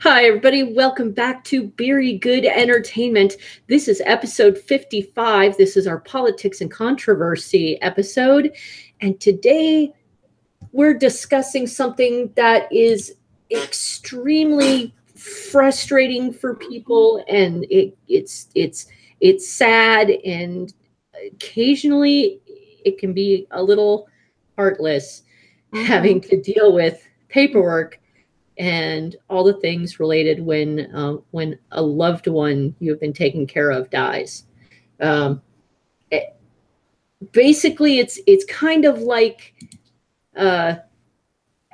Hi, everybody. Welcome back to Beery Good Entertainment. This is episode 55. This is our politics and controversy episode. And today we're discussing something that is extremely frustrating for people, and it's sad, and occasionally it can be a little heartless having to deal with paperwork and all the things related when a loved one you have been taking care of dies. Basically, it's kind of like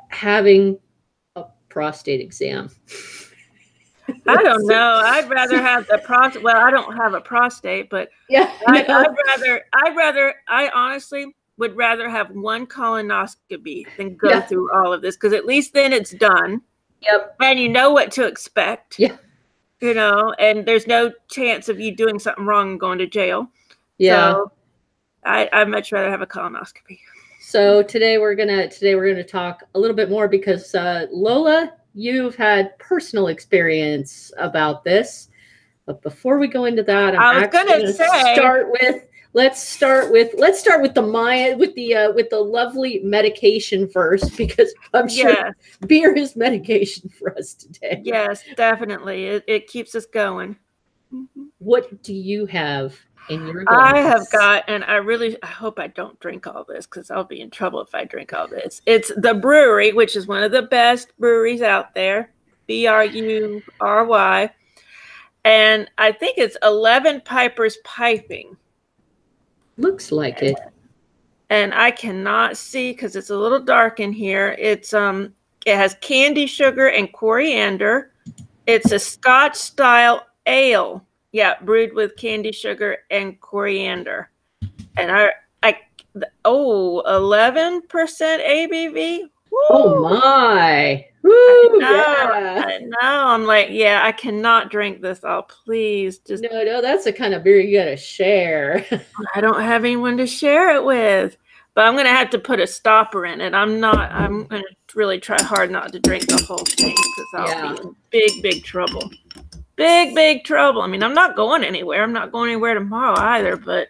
having a prostate exam. I don't know. I'd rather have the prostate. Well, I don't have a prostate, but yeah, I honestly would rather have one colonoscopy than go through all of this, because at least then it's done. Yep. And you know what to expect. Yeah. You know, and there's no chance of you doing something wrong and going to jail. Yeah. So I'd much rather have a colonoscopy. So today we're gonna talk a little bit more because Lola, you've had personal experience about this. But before we go into that, I was gonna say let's start with the lovely medication first, because I'm sure beer is medication for us today. Yes, definitely. It keeps us going. What do you have in your glass? I have got, and I hope I don't drink all this, because I'll be in trouble if I drink all this. It's the Brewery, which is one of the best breweries out there, Brury. And I think it's 11 Pipers Piping. Looks like it. And I cannot see because it's a little dark in here. It has candy sugar and coriander. It's a Scotch style ale. Yeah, brewed with candy sugar and coriander. And 11% ABV. Woo! Oh my. Woo, I know. I'm like, I cannot drink this all. Please just No, that's the kind of beer you gotta share. I don't have anyone to share it with. But I'm gonna have to put a stopper in it. I'm gonna really try hard not to drink the whole thing, because I'll be in big trouble. Big trouble. I mean, I'm not going anywhere. I'm not going anywhere tomorrow either, but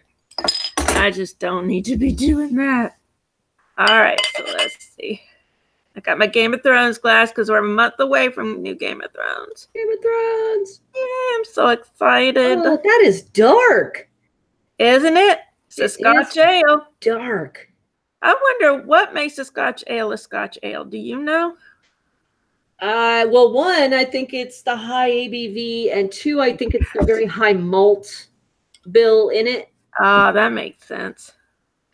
I just don't need to be doing that. All right, so let's see. I got my Game of Thrones glass because we're a month away from new Game of Thrones. Game of Thrones. Yeah, I'm so excited. Oh, that is dark. Isn't it? It's a Scotch ale. Dark. I wonder what makes a Scotch ale a Scotch ale. Do you know? Well, one, I think it's the high ABV, and two, I think it's the very high malt bill in it. That makes sense.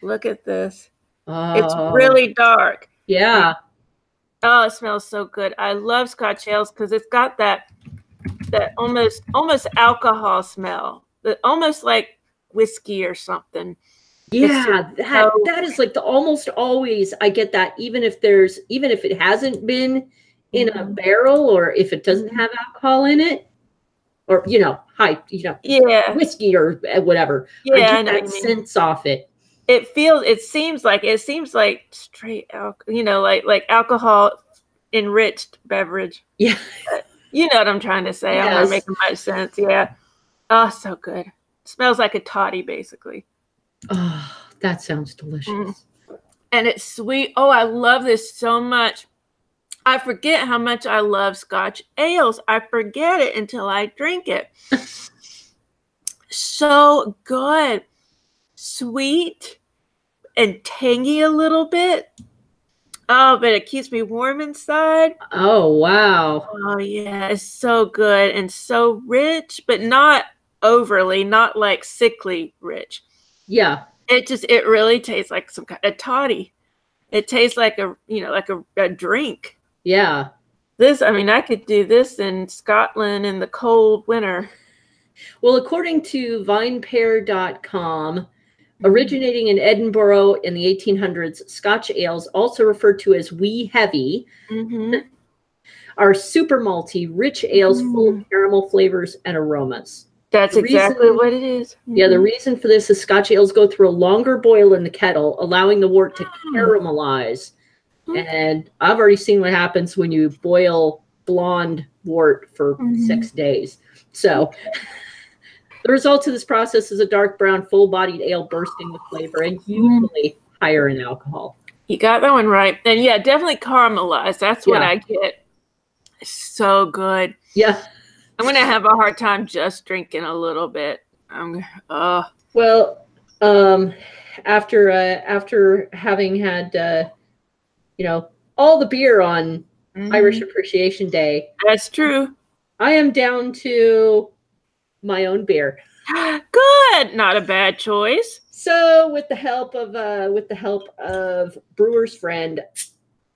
Look at this. It's really dark. Yeah. Oh, it smells so good. I love Scotch ales because it's got that almost alcohol smell. Almost like whiskey or something. Yeah, that is like almost always I get that, even if it hasn't been in a barrel, or if it doesn't have alcohol in it, or whiskey or whatever. Yeah, I get that sense off it. It seems like straight alcohol, like alcohol enriched beverage. Yeah. You know what I'm trying to say. Yes. I'm not making much sense. Yeah. Oh, so good. Smells like a toddy, basically. Oh, that sounds delicious. And it's sweet. Oh, I love this so much. I forget how much I love Scotch ales. I forget it until I drink it. So good. Sweet and tangy a little bit. Oh, but it keeps me warm inside. Oh, wow. Oh, yeah. It's so good and so rich, but not overly, not like sickly rich. Yeah. It really tastes like some kind of toddy. It tastes like a drink. Yeah. I could do this in Scotland in the cold winter. Well, according to vinepair.com, originating in Edinburgh in the 1800s, Scotch ales, also referred to as wee heavy, are super malty, rich ales full of caramel flavors and aromas. That's exactly what it is. Yeah, the reason for this is Scotch ales go through a longer boil in the kettle, allowing the wort to caramelize. And I've already seen what happens when you boil blonde wort for 6 days. So the result of this process is a dark brown, full-bodied ale bursting with flavor and usually higher in alcohol. You got that one right. And yeah, definitely caramelized. That's what I get. It's so good. Yeah. I'm going to have a hard time just drinking a little bit. Well, after having had, all the beer on Irish Appreciation Day. That's true. I am down to my own beer. Good. Not a bad choice. So with the help of Brewers Friend,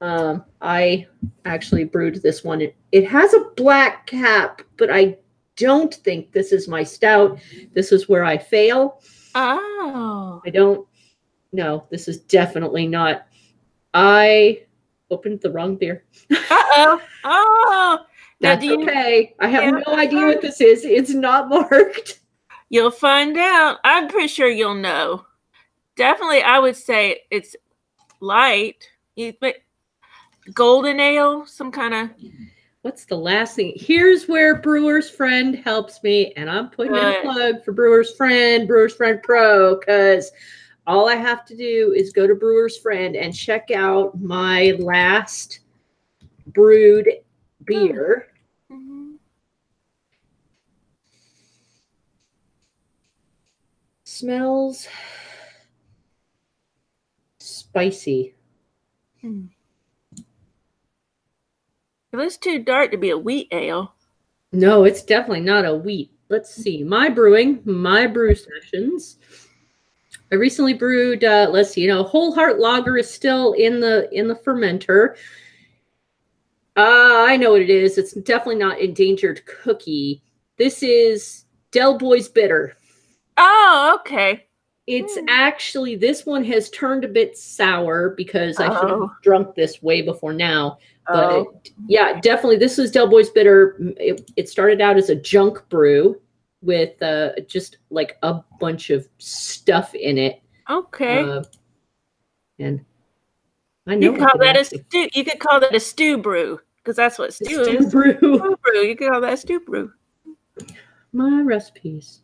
I actually brewed this one. It has a black cap, but I don't think this is my stout. This is where I fail. Oh. I don't. No, this is definitely not. I opened the wrong beer. Uh-oh. Oh. That's okay. I have no idea what this is. It's not marked. You'll find out. I'm pretty sure you'll know. Definitely, I would say it's light. Golden ale, some kind of. What's the last thing? Here's where Brewers Friend helps me, and I'm putting in a plug for Brewers Friend Pro, because all I have to do is go to Brewers Friend and check out my last brewed beer. Smells spicy. It looks too dark to be a wheat ale. No, it's definitely not a wheat. Let's see. My brew sessions. I recently brewed, let's see, Whole Heart Lager is still in the fermenter. I know what it is. It's definitely not Endangered Cookie. This is Del Boy's Bitter. Oh, okay. It's actually, this one has turned a bit sour because I should have drunk this way before now. But definitely, this is Del Boy's Bitter. It started out as a junk brew with just like a bunch of stuff in it. Okay. And I know you could call that a stew. You could call that a stew brew, because that's what stew is. Brew. Stew brew. You could call that a stew brew. My recipes.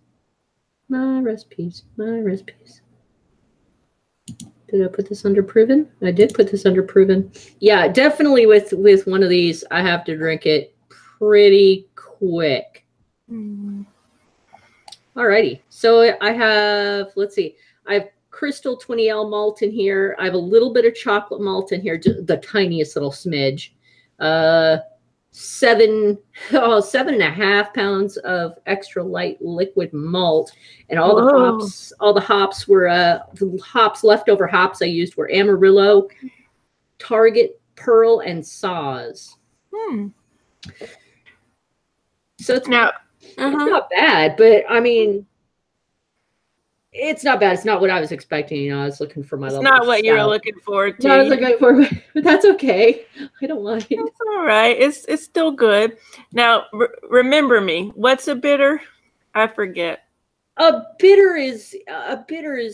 My recipes. My recipes. Did I put this under proven? I did put this under proven. Yeah, definitely with one of these, I have to drink it pretty quick. Alrighty. So I have, let's see, I have Crystal 20L malt in here. I have a little bit of chocolate malt in here, just the tiniest little smidge. 7.5 pounds of extra light liquid malt, and all the hops were leftover hops I used were Amarillo, Target, Pearl, and Saaz. So it's not bad, but I mean, it's not bad. It's not what I was expecting. I was looking for my. It's not what you were looking for. No, I was looking for, but that's okay. I don't mind. It's all right. It's still good. Now, remember me. What's a bitter? I forget. A bitter is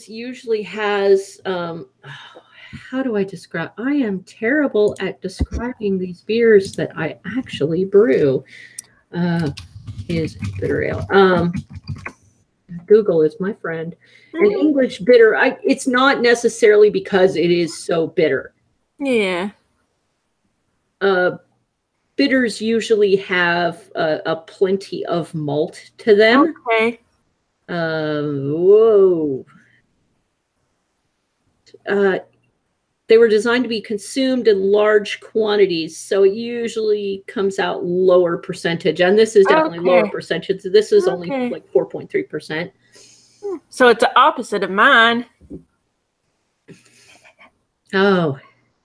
usually has. How do I describe? I am terrible at describing these beers that I actually brew. Is bitter ale. Google is my friend. An English bitter. It's not necessarily because it is so bitter. Yeah. Bitters usually have a plenty of malt to them. Okay. They were designed to be consumed in large quantities, so it usually comes out lower percentage. And this is definitely lower percentage. This is only like 4.3%. So it's the opposite of mine. Oh.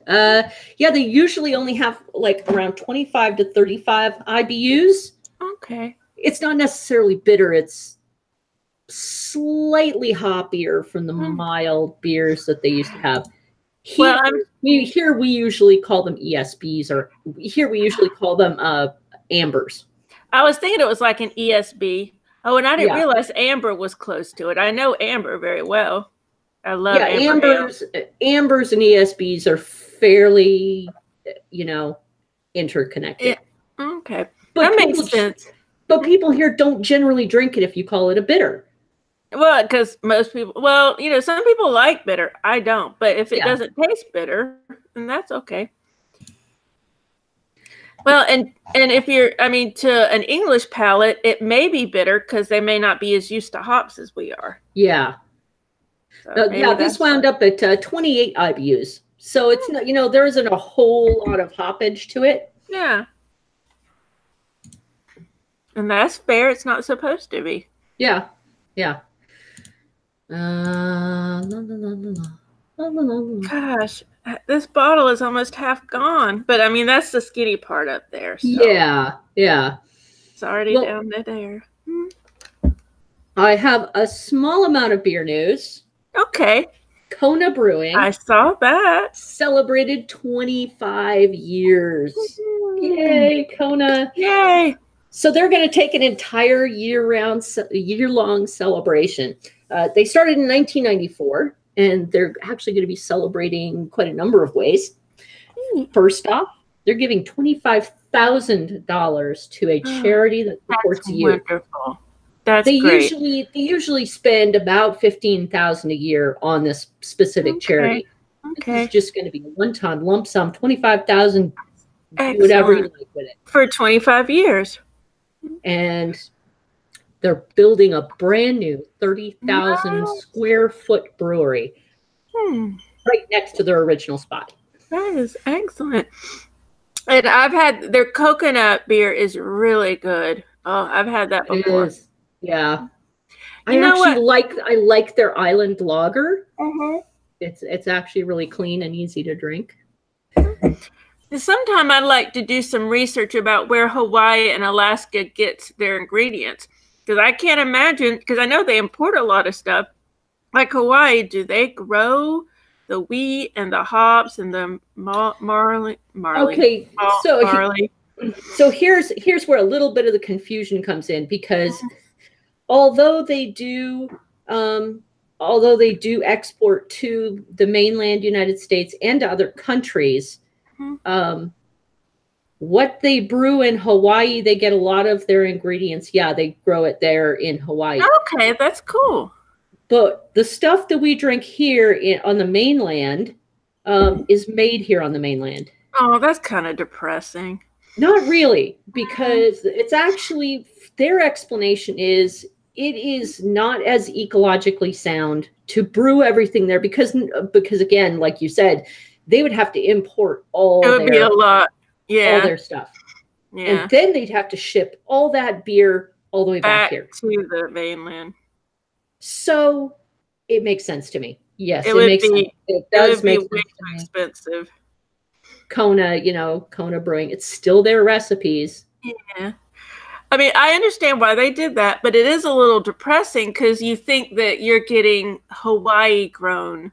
Yeah, they usually only have like around 25 to 35 IBUs. Okay. It's not necessarily bitter. It's slightly hoppier from the mild beers that they used to have. Here we usually call them ESBs, or here we usually call them ambers. I was thinking it was like an ESB. Oh, and I didn't realize amber was close to it. I know amber very well. I love amber. Ambers and ESBs are fairly, interconnected. Okay. But That makes sense. But people here don't generally drink it if you call it a bitter. Well, because most people, some people like bitter. I don't. But if it doesn't taste bitter, then that's okay. Well, and if you're, to an English palate, it may be bitter because they may not be as used to hops as we are. Yeah. So this wound up at 28 IBUs. So it's not, there isn't a whole lot of hoppage to it. Yeah. And that's fair. It's not supposed to be. Yeah. Yeah. Gosh, this bottle is almost half gone. But that's the skinny part up there. So. Yeah. Yeah. It's already down there. I have a small amount of beer news. Okay. Kona Brewing. I saw that. Celebrated 25 years. Yay, Kona. Yay. So they're going to take an entire year-long celebration. They started in 1994, and they're actually going to be celebrating quite a number of ways. First off, they're giving $25,000 to a charity that supports youth. Wonderful. That's great. They usually spend about $15,000 a year on this specific charity. Okay. This is just going to be a one-time lump sum, $25,000, whatever you like with it. For 25 years. And they're building a brand new 30,000 square foot brewery right next to their original spot. That is excellent. And I've had their coconut beer is really good. Oh, I've had that before. It is. Yeah. I like their island lager. It's actually really clean and easy to drink. Sometime I'd like to do some research about where Hawaii and Alaska gets their ingredients. Because I can't imagine, because I know they import a lot of stuff. Like Hawaii, do they grow the wheat and the hops and the barley? Okay, so here's where a little bit of the confusion comes in, because although they do export to the mainland United States and to other countries, what they brew in Hawaii, they get a lot of their ingredients. Yeah, they grow it there in Hawaii. Okay, that's cool. But the stuff that we drink here on the mainland is made here on the mainland. Oh, that's kind of depressing. Not really, because it's actually, their explanation is it is not as ecologically sound to brew everything there because again, like you said, they would have to import all be a lot. Yeah. All their stuff. Yeah. And then they'd have to ship all that beer all the way back here to the mainland. So it makes sense to me. Yes, it makes sense. It does make sense. Way too expensive. Kona Brewing, it's still their recipes. Yeah. I understand why they did that, but it is a little depressing because you think that you're getting Hawaii grown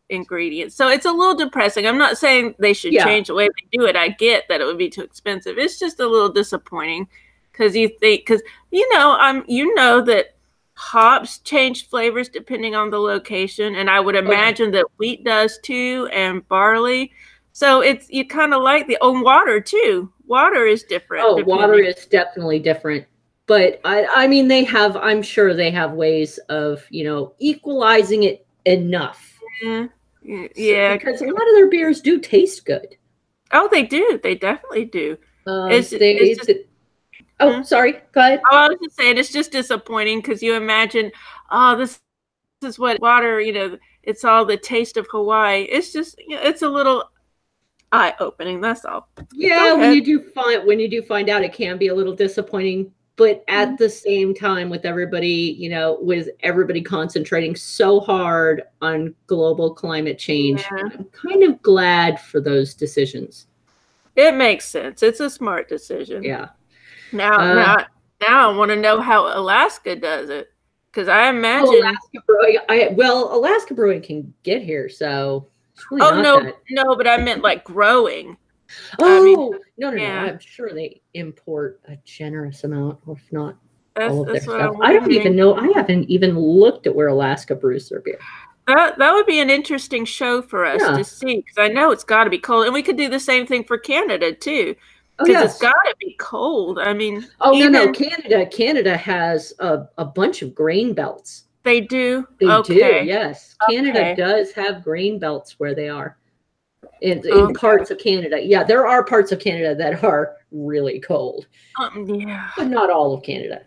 ingredients. So it's a little depressing. I'm not saying they should change the way they do it. I get that it would be too expensive. It's just a little disappointing because that hops change flavors depending on the location, and I would imagine that wheat does too, and barley. So you kind of like water too. Water is different. Oh, water is definitely different. But I'm sure they have ways of, equalizing it enough. Yeah. Because a lot of their beers do taste good. Oh, they do. They definitely do. Sorry. Go ahead. Oh, I was just saying, it's just disappointing because you imagine, this is what water, it's all the taste of Hawaii. It's just, it's a little eye-opening. That's all. Yeah, when you do find out, it can be a little disappointing. But at the same time, with everybody, concentrating so hard on global climate change, I'm kind of glad for those decisions. It makes sense. It's a smart decision. Yeah. Now I want to know how Alaska does it, because I imagine Alaska Brewing can get here, so. Really no, but I meant like growing. No. I'm sure they import a generous amount, if not all of their stuff. I don't even know. I haven't even looked at where Alaska brews their beer. That would be an interesting show for us to see, because I know it's got to be cold, and we could do the same thing for Canada too. Oh, Because yes. it's got to be cold. I mean, Oh, no. Canada has a bunch of grain belts. They do? They do, yes. Canada Okay. does have grain belts where they are. In parts of Canada. Yeah, there are parts of Canada that are really cold. Yeah. But not all of Canada.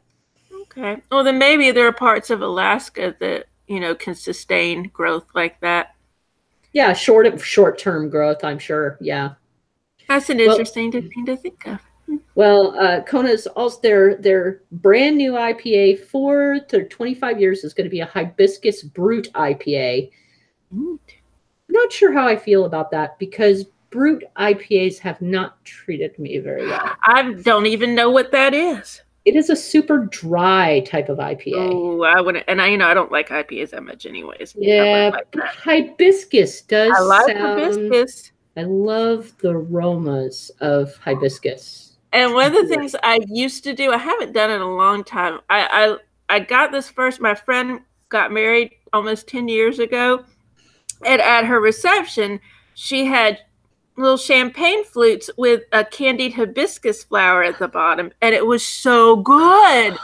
Okay. Well, then maybe there are parts of Alaska that, can sustain growth like that. Yeah, short-term growth, I'm sure. Yeah. That's an interesting thing to think of. Well, Kona's also their brand new IPA for 25 years is going to be a hibiscus brute IPA. I'm not sure how I feel about that because brute IPAs have not treated me very well. I don't even know what that is. It is a super dry type of IPA. Oh, I wouldn't, and I don't like IPAs that much, anyways. Yeah, but hibiscus does I like sound. hibiscus. I love the aromas of hibiscus. And one of the things I used to do, I haven't done it in a long time. I got this first. My friend got married almost 10 years ago, and at her reception, she had little champagne flutes with a candied hibiscus flower at the bottom, and it was so good.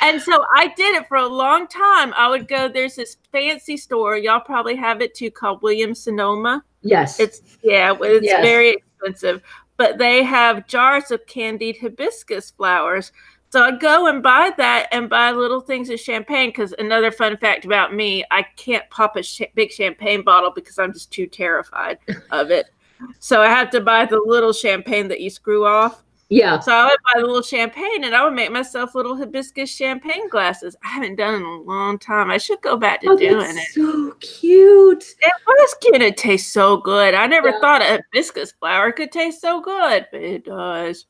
And so I did it for a long time. I would go, there's this fancy store, y'all probably have it too, called Williams Sonoma. Yes. It's very expensive, but they have jars of candied hibiscus flowers. So I'd go and buy that and buy little things of champagne, because another fun fact about me, I can't pop a big champagne bottle because I'm just too terrified of it. So I have to buy the little champagne that you screw off. Yeah. So I would buy the little champagne, and I would make myself little hibiscus champagne glasses. I haven't done it in a long time. I should go back to doing it. So cute. It was gonna taste so good. I never thought a hibiscus flower could taste so good, but it does.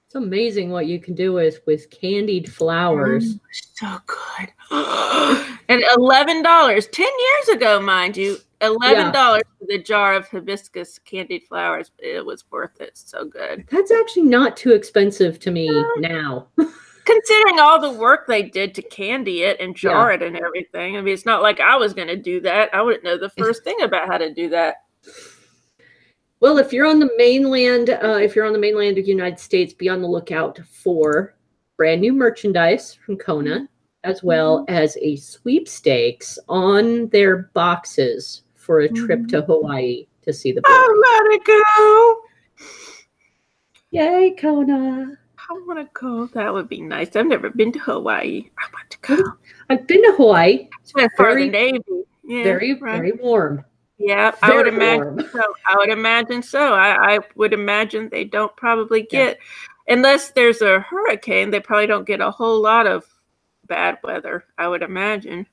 It's amazing what you can do with candied flowers. So good. And $11, 10 years ago, mind you, $11 for the jar of hibiscus candied flowers. It was worth it. So good. That's actually not too expensive to me now. Considering all the work they did to candy it and jar it and everything. I mean, it's not like I was going to do that. I wouldn't know the first thing about how to do that. Well, if you're on the mainland, of the United States, be on the lookout for brand new merchandise from Kona, as well as a sweepstakes on their boxes for a trip to Hawaii to see the Beery. I want to go. Yay, Kona. I want to go. That would be nice. I've never been to Hawaii. I want to go. I've been to Hawaii. It's for the Navy. Yeah, very warm. Yeah, I would imagine so. I would imagine they don't probably get, unless there's a hurricane, they probably don't get a whole lot of bad weather, I would imagine.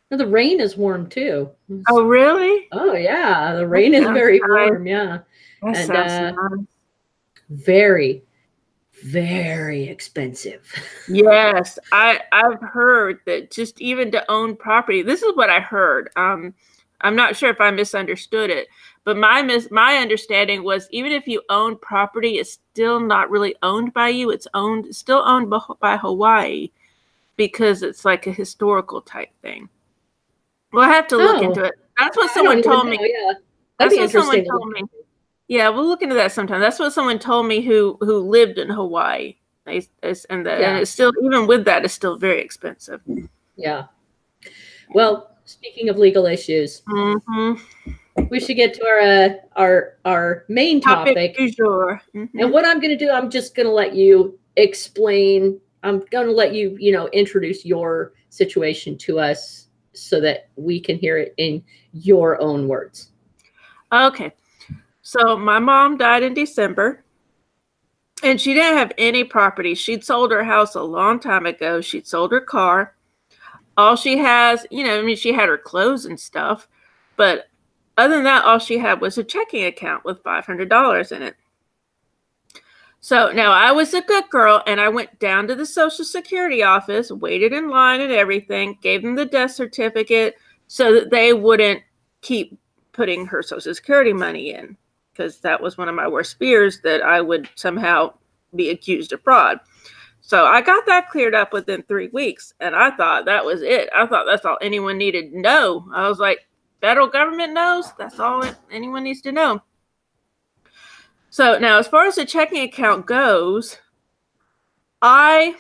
Well, the rain is warm too. Oh, really? Oh, yeah. The rain is very warm. Yeah. That sounds nice. Very, very expensive. Yes. I've heard that just even to own property, this is what I heard. I'm not sure if I misunderstood it, but my understanding was even if you own property, it's still not really owned by you. It's still owned by Hawaii, because it's like a historical type thing. We'll have to look into it. That's what someone told me. Yeah, that'd be interesting. Yeah, we'll look into that sometime. That's what someone told me who lived in Hawaii. And it's still, even with that, it's still very expensive. Yeah. Well, speaking of legal issues, we should get to our main topic. Du jour. And what I'm going to do, I'm just going to let you explain. I'm going to let you, introduce your situation to us so that we can hear it in your own words. Okay. So my mom died in December, and she didn't have any property. She'd sold her house a long time ago. She'd sold her car. All she has, she had her clothes and stuff, but other than that, all she had was a checking account with $500 in it. So now I was a good girl, and I went down to the Social Security office, waited in line and everything, gave them the death certificate so that they wouldn't keep putting her Social Security money in, because that was one of my worst fears, that I would somehow be accused of fraud. So I got that cleared up within 3 weeks, and I thought that was it. I thought that's all anyone needed to know. I was like, federal government knows? That's all anyone needs to know. So now, as far as the checking account goes, in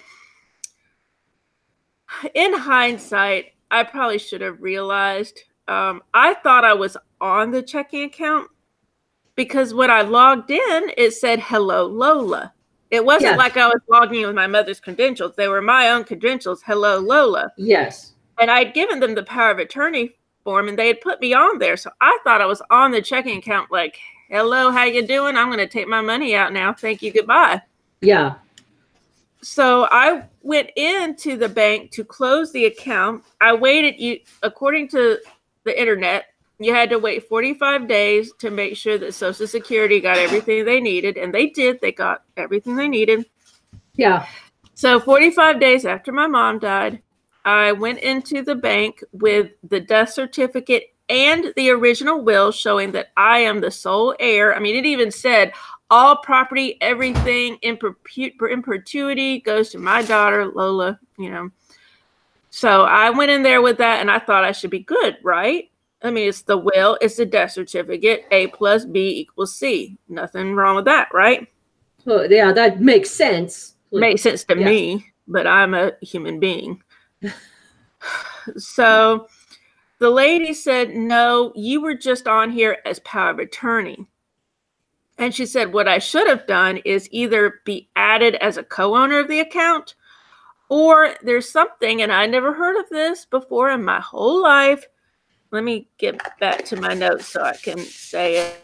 hindsight, I probably should have realized. I thought I was on the checking account because when I logged in, it said "Hello, Lola." It wasn't like I was logging in with my mother's credentials. They were my own credentials. "Hello, Lola." Yes. And I'd given them the power of attorney form, and they had put me on there. So I thought I was on the checking account, like, "Hello, how you doing? I'm going to take my money out now. Thank you. Goodbye." Yeah. So I went into the bank to close the account. I waited. According to the internet, you had to wait 45 days to make sure that Social Security got everything they needed. And they did. They got everything they needed. Yeah. So 45 days after my mom died, I went into the bank with the death certificate and the original will showing that I am the sole heir. I mean, it even said all property, everything in perpetuity goes to my daughter, Lola, So I went in there with that and I thought I should be good, right? I mean, it's the will, it's the death certificate, A plus B = C. Nothing wrong with that, right? Well, yeah, that makes sense. Makes sense to me, but I'm a human being. So the lady said, "No, you were just on here as power of attorney." And she said, "What I should have done is either be added as a co-owner of the account, or there's something," and I never heard of this before in my whole life. Let me get back to my notes so I can say it.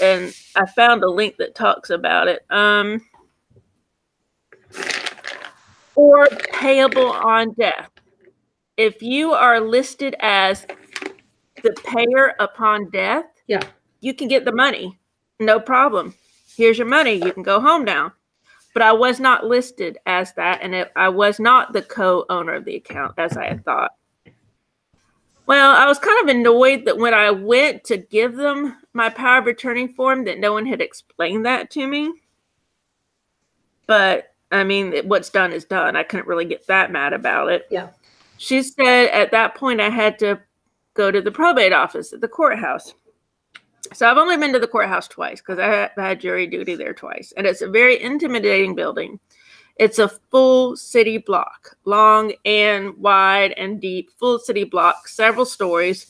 And I found a link that talks about it. Or payable on death. If you are listed as the payer upon death, you can get the money. No problem. Here's your money. You can go home now. But I was not listed as that, and I was not the co-owner of the account as I had thought. Well, I was kind of annoyed that when I went to give them my power of attorney form that no one had explained that to me. But, I mean, what's done is done. I couldn't really get that mad about it. Yeah. She said at that point I had to go to the probate office at the courthouse. So I've only been to the courthouse twice because I had jury duty there twice. And it's a very intimidating building. It's a full city block, long and wide and deep, full city block, several stories.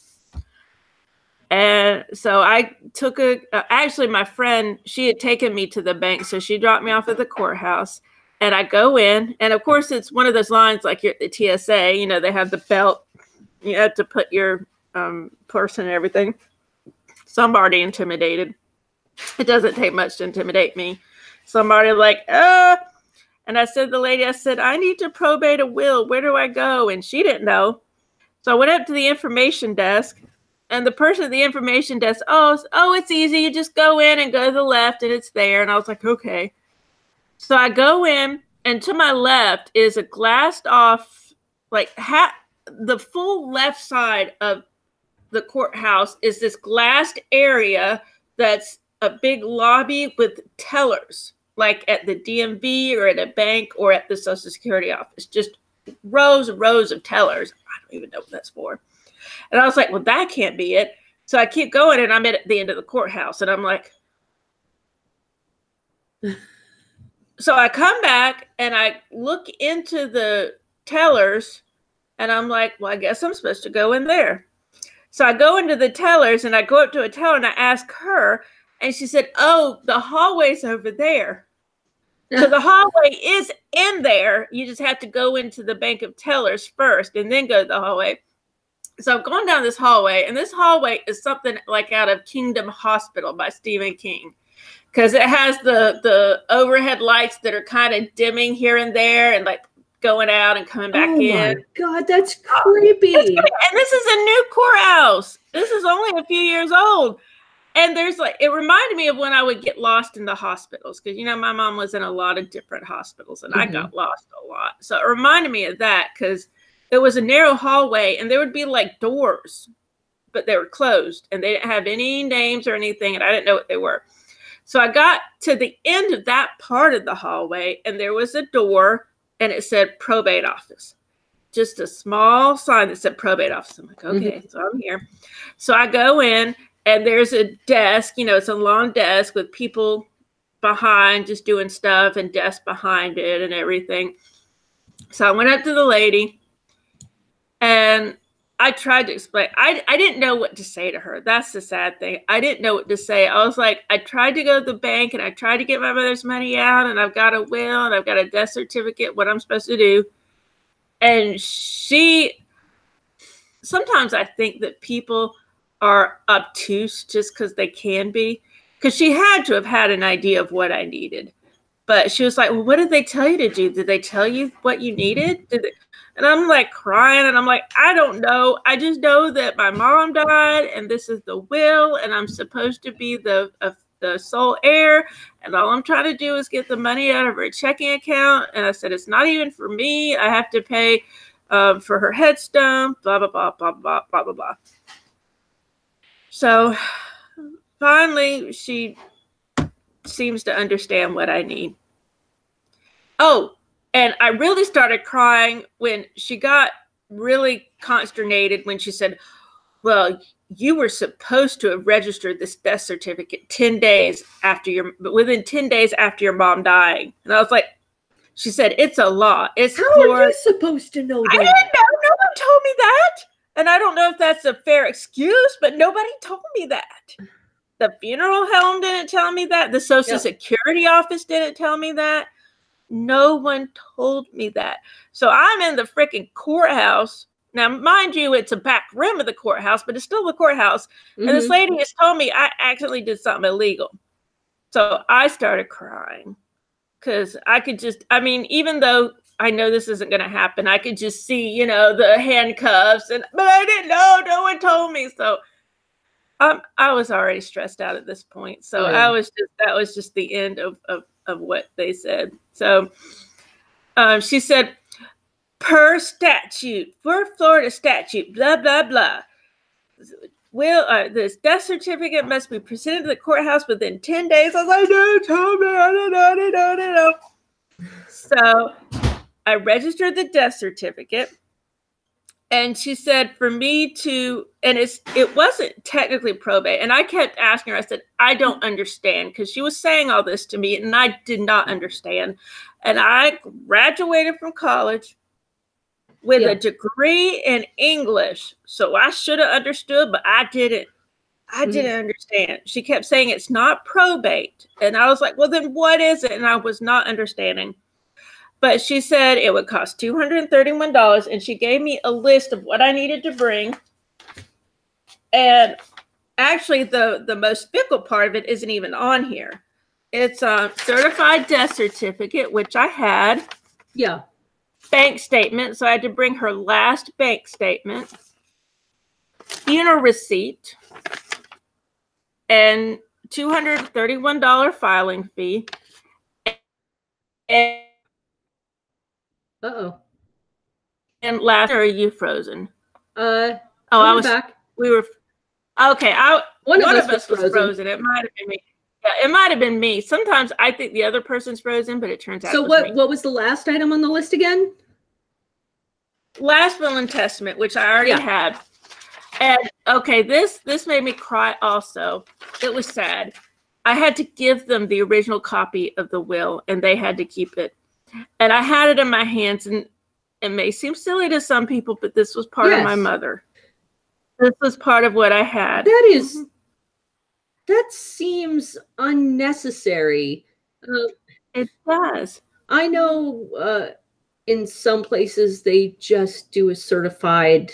And so I took actually my friend, she had taken me to the bank. So she dropped me off at the courthouse and I go in. And of course, it's one of those lines like you're at the TSA, they have the belt. You have to put your purse and everything. So I'm already intimidated. It doesn't take much to intimidate me. So I'm already like, And I said to the lady, I said, "I need to probate a will. Where do I go?" And she didn't know. So I went up to the information desk. And the person at the information desk, oh, it's easy. You just go in and go to the left and it's there. And I was like, okay. So I go in and to my left is a glassed off, the full left side of the courthouse is this glassed area that's a big lobby with tellers, like at the DMV or at a bank or at the Social Security office, just rows and rows of tellers. I don't even know what that's for. And I was like, well, that can't be it. So I keep going and I'm at the end of the courthouse and I'm like, so I come back and I look into the tellers and I'm like, well, I guess I'm supposed to go in there. So I go into the tellers and I go up to a teller and I ask her and she said, oh, the hallway's over there. So the hallway is in there. You just have to go into the bank of tellers first and then go to the hallway. So I'm going down this hallway, and this hallway is something like out of Kingdom Hospital by Stephen King, because it has the overhead lights that are kind of dimming here and there and like going out and coming back in. Oh my God, that's creepy. And this is a new courthouse. This is only a few years old. And there's it reminded me of when I would get lost in the hospitals, because, my mom was in a lot of different hospitals and I got lost a lot. So it reminded me of that, because it was a narrow hallway and there would be like doors, but they were closed and they didn't have any names or anything. And I didn't know what they were. So I got to the end of that part of the hallway and there was a door and it said probate office. Just a small sign that said probate office. I'm like, okay, so I'm here. So I go in and there's a desk, it's a long desk with people behind, just doing stuff, and desk behind it and everything. So I went up to the lady and I tried to explain. I didn't know what to say to her. That's the sad thing. I didn't know what to say. I was like, I tried to go to the bank and I tried to get my mother's money out, and I've got a will and I've got a death certificate, what I'm supposed to do. And sometimes I think that people are obtuse just because they can be, because she had to have had an idea of what I needed. But she was like, well, what did they tell you to do? Did they tell you what you needed? And I'm like crying, and I'm like, I don't know. I just know that my mom died, and this is the will, and I'm supposed to be the sole heir, and all I'm trying to do is get the money out of her checking account. And I said, it's not even for me. I have to pay for her headstone, blah, blah, blah, blah, blah, blah, blah, blah. So finally, she seems to understand what I need. Oh, and I really started crying when she got really consternated when she said, well, you were supposed to have registered this death certificate within 10 days after your mom dying. And I was like, she said, it's a law. It's How are you supposed to know that? I didn't know. No one told me that. And I don't know if that's a fair excuse, but nobody told me that. The funeral home didn't tell me that. The Social Security office didn't tell me that. No one told me that. So I'm in the freaking courthouse. Now, mind you, it's a back room of the courthouse, but it's still the courthouse. Mm-hmm. And this lady has told me I accidentally did something illegal. So I started crying because I could just, I mean, even though I know this isn't going to happen, I could just see, the handcuffs, but I didn't know. No one told me. So I was already stressed out at this point. So that was just the end of what they said. So she said, per statute, for Florida statute, blah, blah, blah. This death certificate must be presented to the courthouse within 10 days. I was like, no, tell me, I don't know. So I registered the death certificate. And she said for me to, and it wasn't technically probate. And I kept asking her, I said, I don't understand, because she was saying all this to me and I did not understand. And I graduated from college with a degree in English. So I should have understood, but I didn't. I didn't understand. She kept saying it's not probate. And I was like, well, then what is it? And I was not understanding. But she said it would cost $231, and she gave me a list of what I needed to bring. And actually, the most fickle part of it isn't even on here. It's a certified death certificate, which I had. Yeah. Bank statement, so I had to bring her last bank statement. Funeral receipt. And $231 filing fee. And uh-oh. And last, are you frozen? I was back. We were okay. One of us was frozen. It might have been me. Yeah, it might have been me. Sometimes I think the other person's frozen, but it turns out. So what was the last item on the list again? Last will and testament, which I already had. And okay, this made me cry also. It was sad. I had to give them the original copy of the will, and they had to keep it. And I had it in my hands, and it may seem silly to some people, but this was part of my mother. This was part of what I had. That seems unnecessary. It does. I know in some places they just do a certified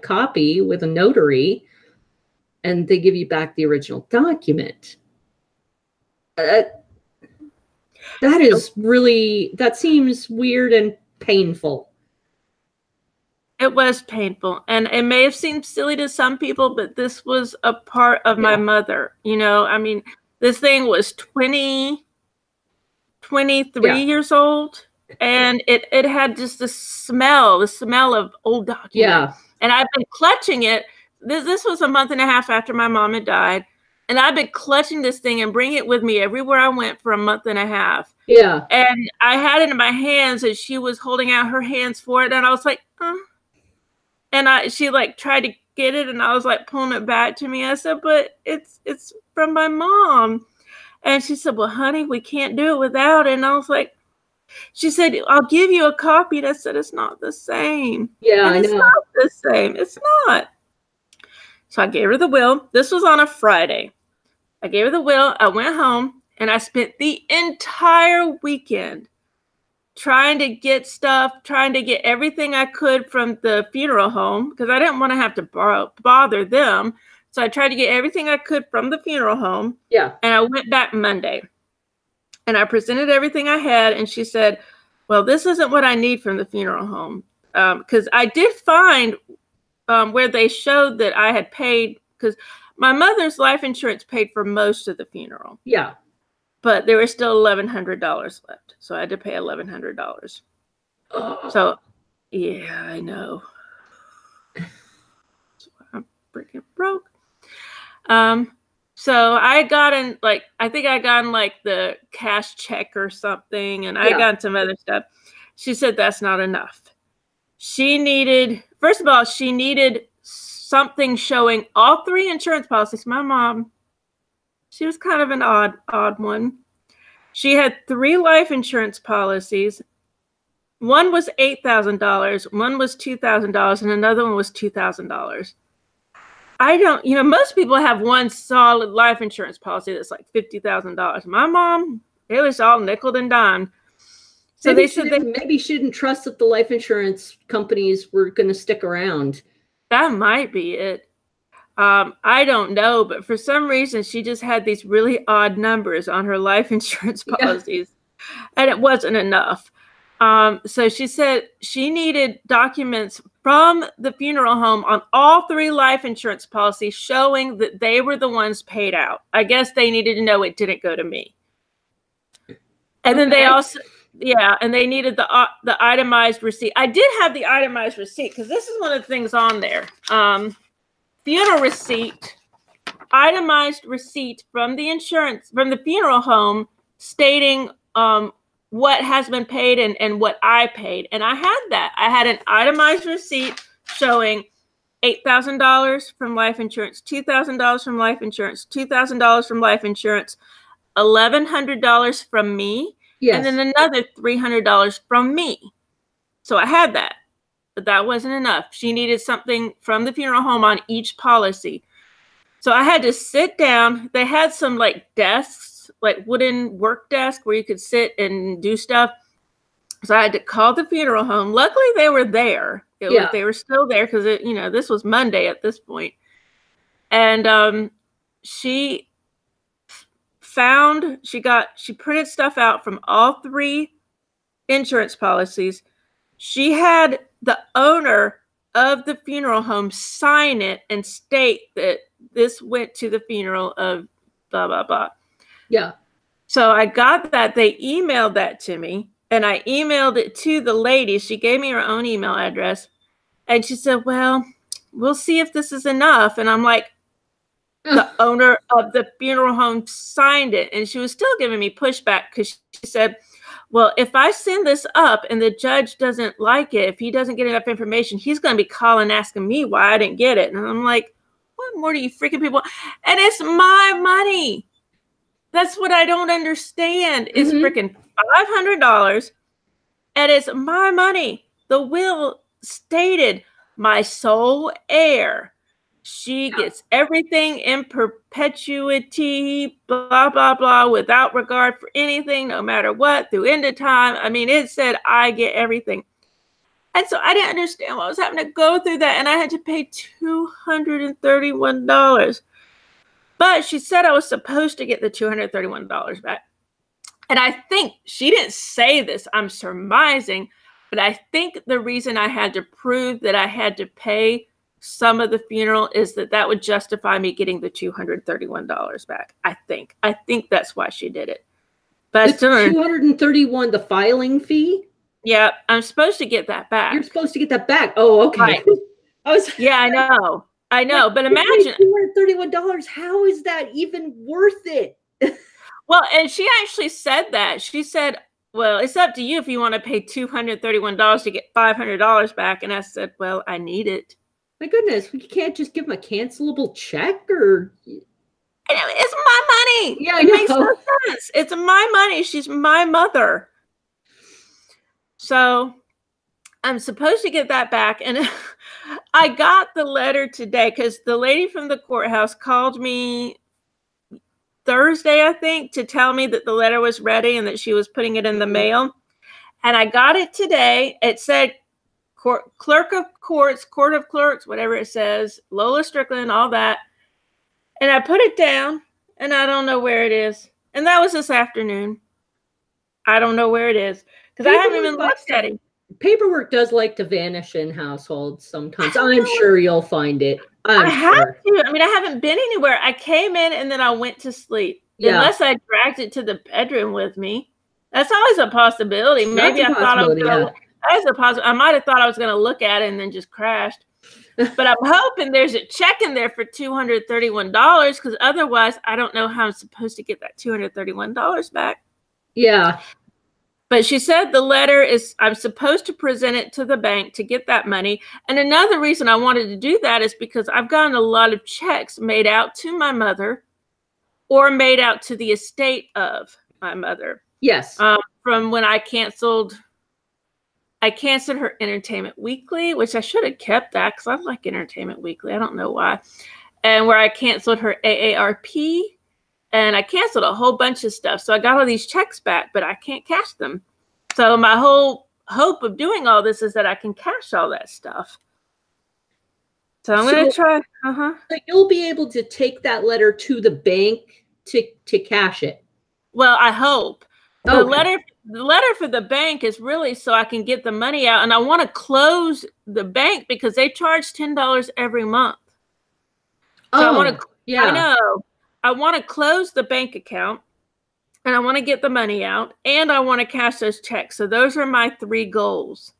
copy with a notary, and they give you back the original document. That seems weird and painful. It was painful, and it may have seemed silly to some people, but this was a part of my mother. I mean, this thing was 23 years old, and it had just the smell of old document. Yeah. And I've been clutching it. This was a month and a half after my mom had died. And I've been clutching this thing and bringing it with me everywhere I went for a month and a half. Yeah. And I had it in my hands, and she was holding out her hands for it. And I was like, And she tried to get it, and I was pulling it back to me. I said, but it's from my mom. And she said, well, honey, we can't do it without it. And I was like, she said, I'll give you a copy. And I said, it's not the same. Yeah, and I it's know. not the same. It's not. So I gave her the will. This was on a Friday. I gave her the will. I went home and I spent the entire weekend trying to get stuff, trying to get everything I could from the funeral home because I didn't want to have to bother them. So I tried to get everything I could from the funeral home. Yeah. And I went back Monday and I presented everything I had. And she said, well, this isn't what I need from the funeral home. Because I did find where they showed that I had paid, because my mother's life insurance paid for most of the funeral. Yeah. But there was still $1,100 left. So I had to pay $1,100. Oh. So, yeah, I know. I'm freaking broke. So I got in, like, I think I got in, like, the cash check or something, and I got some other stuff. She said that's not enough. She needed, first of all, she needed something showing all 3 insurance policies. My mom, she was kind of an odd one. She had 3 life insurance policies. One was $8,000, one was $2,000, and another one was $2,000. I don't, most people have one solid life insurance policy that's like $50,000. My mom, it was all nickel and dime. So maybe they said maybe she didn't trust that the life insurance companies were going to stick around. That might be it. I don't know, but for some reason, she just had these really odd numbers on her life insurance policies, and it wasn't enough. So she said she needed documents from the funeral home on all 3 life insurance policies showing that they were the ones paid out. I guess they needed to know it didn't go to me. And then they also, and they needed the itemized receipt. I did have the itemized receipt because this is one of the things on there. Funeral receipt, itemized receipt from the funeral home stating what has been paid and what I paid. And I had that. I had an itemized receipt showing $8,000 from life insurance, $2,000 from life insurance, $2,000 from life insurance, $1,100 from me, and then another $300 from me. So I had that, but that wasn't enough. She needed something from the funeral home on each policy. So I had to sit down. They had some like desks, like wooden work desk where you could sit and do stuff. So I had to call the funeral home. Luckily, they were there. They were still there because this was Monday at this point. And she printed stuff out from all 3 insurance policies. She had the owner of the funeral home sign it and state that this went to the funeral of blah, blah, blah. Yeah. So I got that. They emailed that to me, and I emailed it to the lady. She gave me her own email address, and she said, well, we'll see if this is enough. And I'm like, the owner of the funeral home signed it. And she was still giving me pushback because she said, well, if I send this up and the judge doesn't like it, if he doesn't get enough information, he's going to be calling asking me why I didn't get it. And I'm like, what more do you freaking people? And it's my money. That's what I don't understand. It's freaking $500 and it's my money. The will stated my sole heir. She gets everything in perpetuity, blah, blah, blah, without regard for anything, no matter what, through end of time. I mean, it said I get everything. And so I didn't understand why I was having to go through that. And I had to pay $231. But she said I was supposed to get the $231 back. And I think she didn't say this, I'm surmising, but I think the reason I had to prove that I had to pay some of the funeral is that would justify me getting the $231 back. I think that's why she did it. But the $231, the filing fee. Yeah, I'm supposed to get that back. You're supposed to get that back. Oh, okay. Right. I know. But imagine $231. How is that even worth it? Well, and she actually said that. She said, well, it's up to you if you want to pay $231 to get $500 back. And I said, well, I need it. My goodness, we can't just give them a cancelable check or. It's my money. Yeah, it makes no sense. It's my money. She's my mother. So I'm supposed to get that back. And I got the letter today because the lady from the courthouse called me Thursday, I think, to tell me that the letter was ready and that she was putting it in the mail. And I got it today. It said clerk of courts, court of clerks, whatever it says, Lola Strickland, all that. And I put it down and I don't know where it is. And that was this afternoon. I don't know where it is because I haven't even looked at it. Paperwork does like to vanish in households sometimes. I'm sure you'll find it. I have to. I mean, I haven't been anywhere. I came in and then I went to sleep. Yeah. Unless I dragged it to the bedroom with me. That's always a possibility. Maybe I thought I was going to. That's a possibility. I might have thought I was going to look at it and then just crashed. But I'm hoping there's a check in there for $231 because otherwise I don't know how I'm supposed to get that $231 back. Yeah. But she said the letter is, I'm supposed to present it to the bank to get that money. And another reason I wanted to do that is because I've gotten a lot of checks made out to my mother or made out to the estate of my mother. Yes. From when I canceled her Entertainment Weekly, which I should have kept that because I like Entertainment Weekly. I don't know why. And where I canceled her AARP. And I canceled a whole bunch of stuff. So I got all these checks back, but I can't cash them. So my whole hope of doing all this is that I can cash all that stuff. So I'm going to try. So you'll be able to take that letter to the bank to cash it. Well, I hope. The letter for the bank is really so I can get the money out. And I want to close the bank because they charge $10 every month. So I want to, yeah. I know. I want to close the bank account and I want to get the money out and I want to cash those checks. So those are my 3 goals.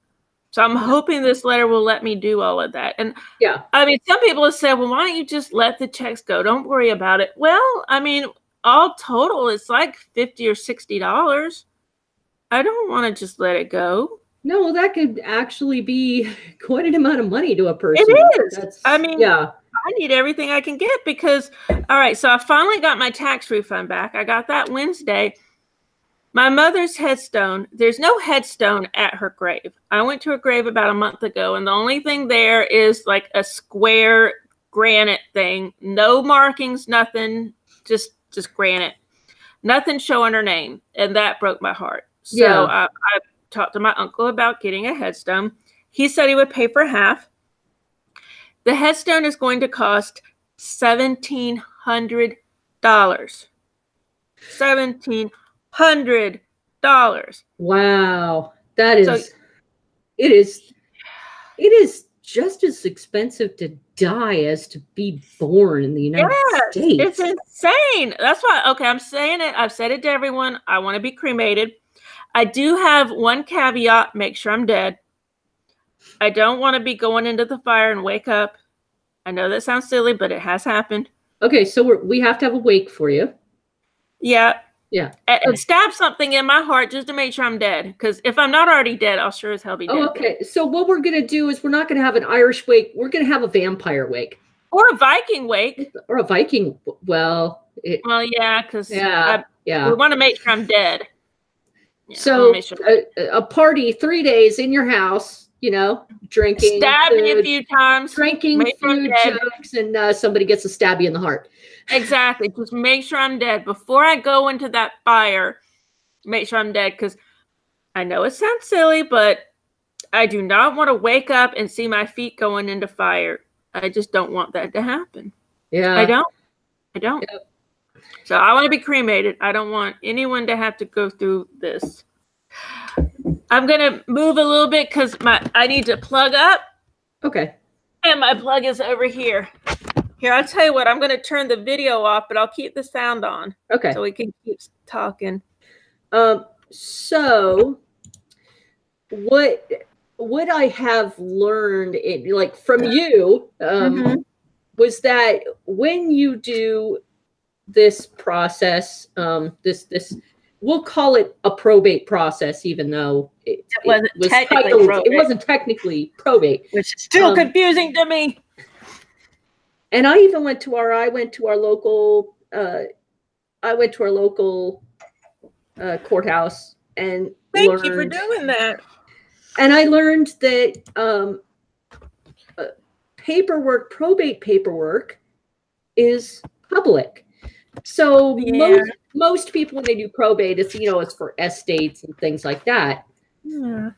So I'm hoping this letter will let me do all of that. And yeah, I mean, some people have said, well, why don't you just let the checks go? Don't worry about it. Well, I mean, all total, it's like $50 or $60. I don't want to just let it go. No, that could actually be quite an amount of money to a person. It is. I mean, yeah. I need everything I can get because, all right, so I finally got my tax refund back. I got that Wednesday. My mother's headstone, there's no headstone at her grave. I went to her grave about a month ago, and the only thing there is like a square granite thing. No markings, nothing, just granite. Nothing showing her name, and that broke my heart. So yeah. I talked to my uncle about getting a headstone. He said he would pay for half. The headstone is going to cost $1,700. $1,700. Wow. That is, so, it is just as expensive to die as to be born in the United States. It's insane. That's why, okay, I'm saying it. I've said it to everyone. I want to be cremated. I do have one caveat. Make sure I'm dead. I don't want to be going into the fire and wake up. I know that sounds silly, but it has happened. Okay, so we have to have a wake for you. Yeah. Yeah. And stab something in my heart just to make sure I'm dead. Because if I'm not already dead, I'll sure as hell be dead. Oh, okay. So what we're going to do is we're not going to have an Irish wake. We're going to have a vampire wake. Or a Viking wake. Or a Viking. Well, yeah, because we want to make sure I'm dead. Yeah, so a party 3 days in your house, you know, drinking, stabbing food, a few times, drinking food, jokes, and somebody gets to stab you in the heart. Exactly. Just make sure I'm dead before I go into that fire. Make sure I'm dead because I know it sounds silly, but I do not want to wake up and see my feet going into fire. I just don't want that to happen. Yeah, I don't. Yep. So I want to be cremated. I don't want anyone to have to go through this. I'm going to move a little bit because I need to plug up. Okay. And my plug is over here. Here, I'll tell you what. I'm going to turn the video off, but I'll keep the sound on. Okay. So we can keep talking. So what I have learned, from you, was that when you do this process, this we'll call it a probate process, even though it wasn't technically probate, which is still confusing to me. And I even went to our local I went to our local courthouse and Thank you for doing that. And I learned that probate paperwork is public. So most people, when they do probate, it's for estates and things like that. Yeah.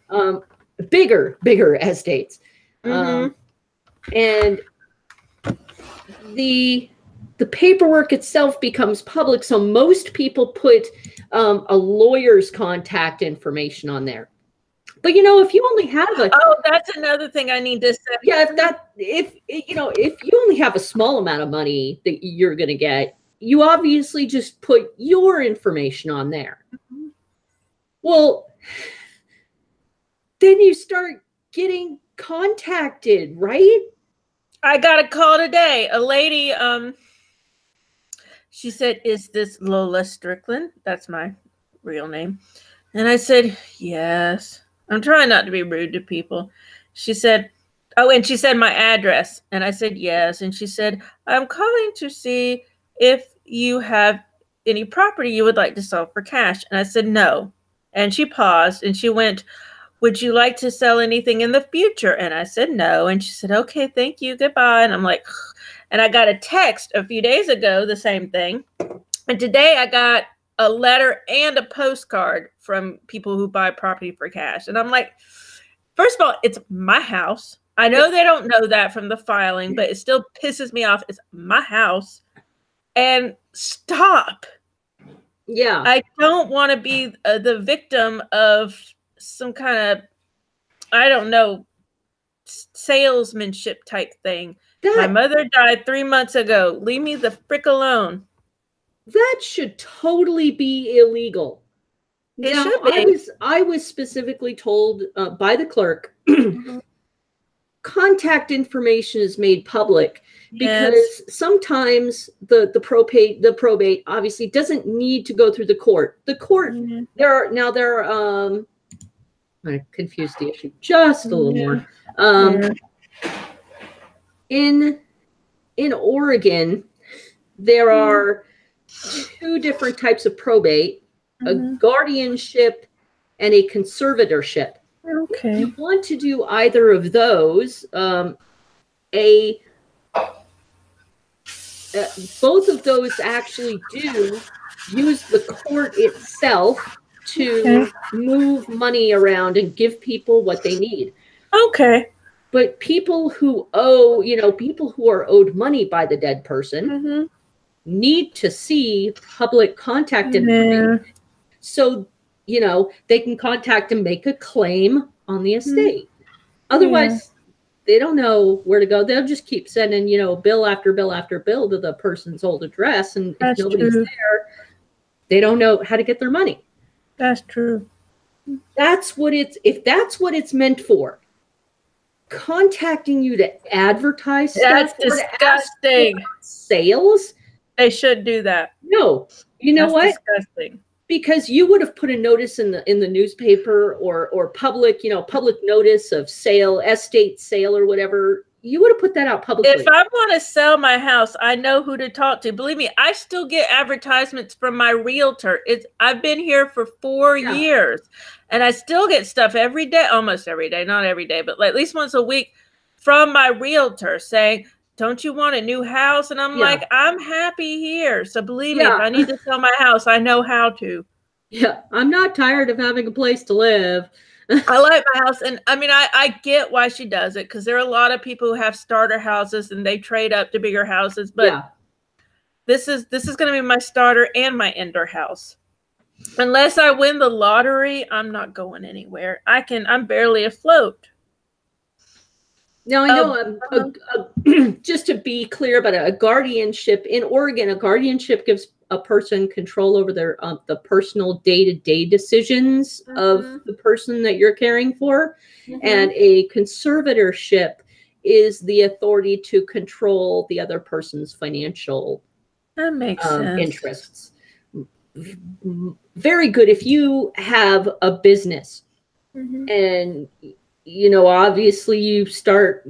Bigger estates. And the paperwork itself becomes public. So most people put a lawyer's contact information on there. But if you only have that's another thing I need to say. Yeah, if you only have a small amount of money that you're going to get, you obviously just put your information on there. Well, then you start getting contacted, right? I got a call today. A lady, she said, "Is this Lola Strickland?" That's my real name. And I said, "Yes." I'm trying not to be rude to people. She said, and she said my address. And I said, "Yes." And she said, "I'm calling to see if you have any property you would like to sell for cash." And I said, "No." And she paused and she went, "Would you like to sell anything in the future?" And I said, "No." And she said, "Okay, thank you. Goodbye." And I'm like, and I got a text a few days ago, the same thing. And today I got a letter and a postcard from people who buy property for cash. And I'm like, first of all, it's my house. I know they don't know that from the filing, but it still pisses me off. It's my house. And stop. Yeah. I don't want to be the victim of some kind of, I don't know, salesmanship type thing. My mother died 3 months ago. Leave me the frick alone. That should totally be illegal. It should be. I was specifically told by the clerk, contact information is made public because sometimes the probate obviously doesn't need to go through the court. The court there are I'm going to confuse the issue just a little more. In Oregon, there are 2 different types of probate, a guardianship and a conservatorship. Okay. If you want to do either of those, both of those actually do use the court itself to move money around and give people what they need. Okay. But people who owe, people who are owed money by the dead person need to see public contact information. So, they can contact and make a claim on the estate. Otherwise, they don't know where to go. They'll just keep sending, bill after bill after bill to the person's old address. And if nobody's there, they don't know how to get their money. That's true. If that's what it's meant for, contacting you to advertise that's stuff, disgusting. Sales, they should do that. No, that's what? Disgusting. Because you would have put a notice in the newspaper or public notice of sale, estate sale or whatever. You would have put that out publicly. If I want to sell my house, I know who to talk to. Believe me, I still get advertisements from my realtor. I've been here for 4 years, and I still get stuff every day, almost every day, not every day, but at least once a week from my realtor saying, "Don't you want a new house?" And I'm like, I'm happy here. So believe me, if I need to sell my house, I know how to. Yeah, I'm not tired of having a place to live. I like my house. And I mean, I get why she does it, because there are a lot of people who have starter houses and they trade up to bigger houses. But this is going to be my starter and my ender house. Unless I win the lottery, I'm not going anywhere. I'm barely afloat. Now, I know, just to be clear about a guardianship in Oregon, a guardianship gives a person control over their the personal day-to-day decisions of the person that you're caring for. And a conservatorship is the authority to control the other person's financial interests. Very good if you have a business and obviously you start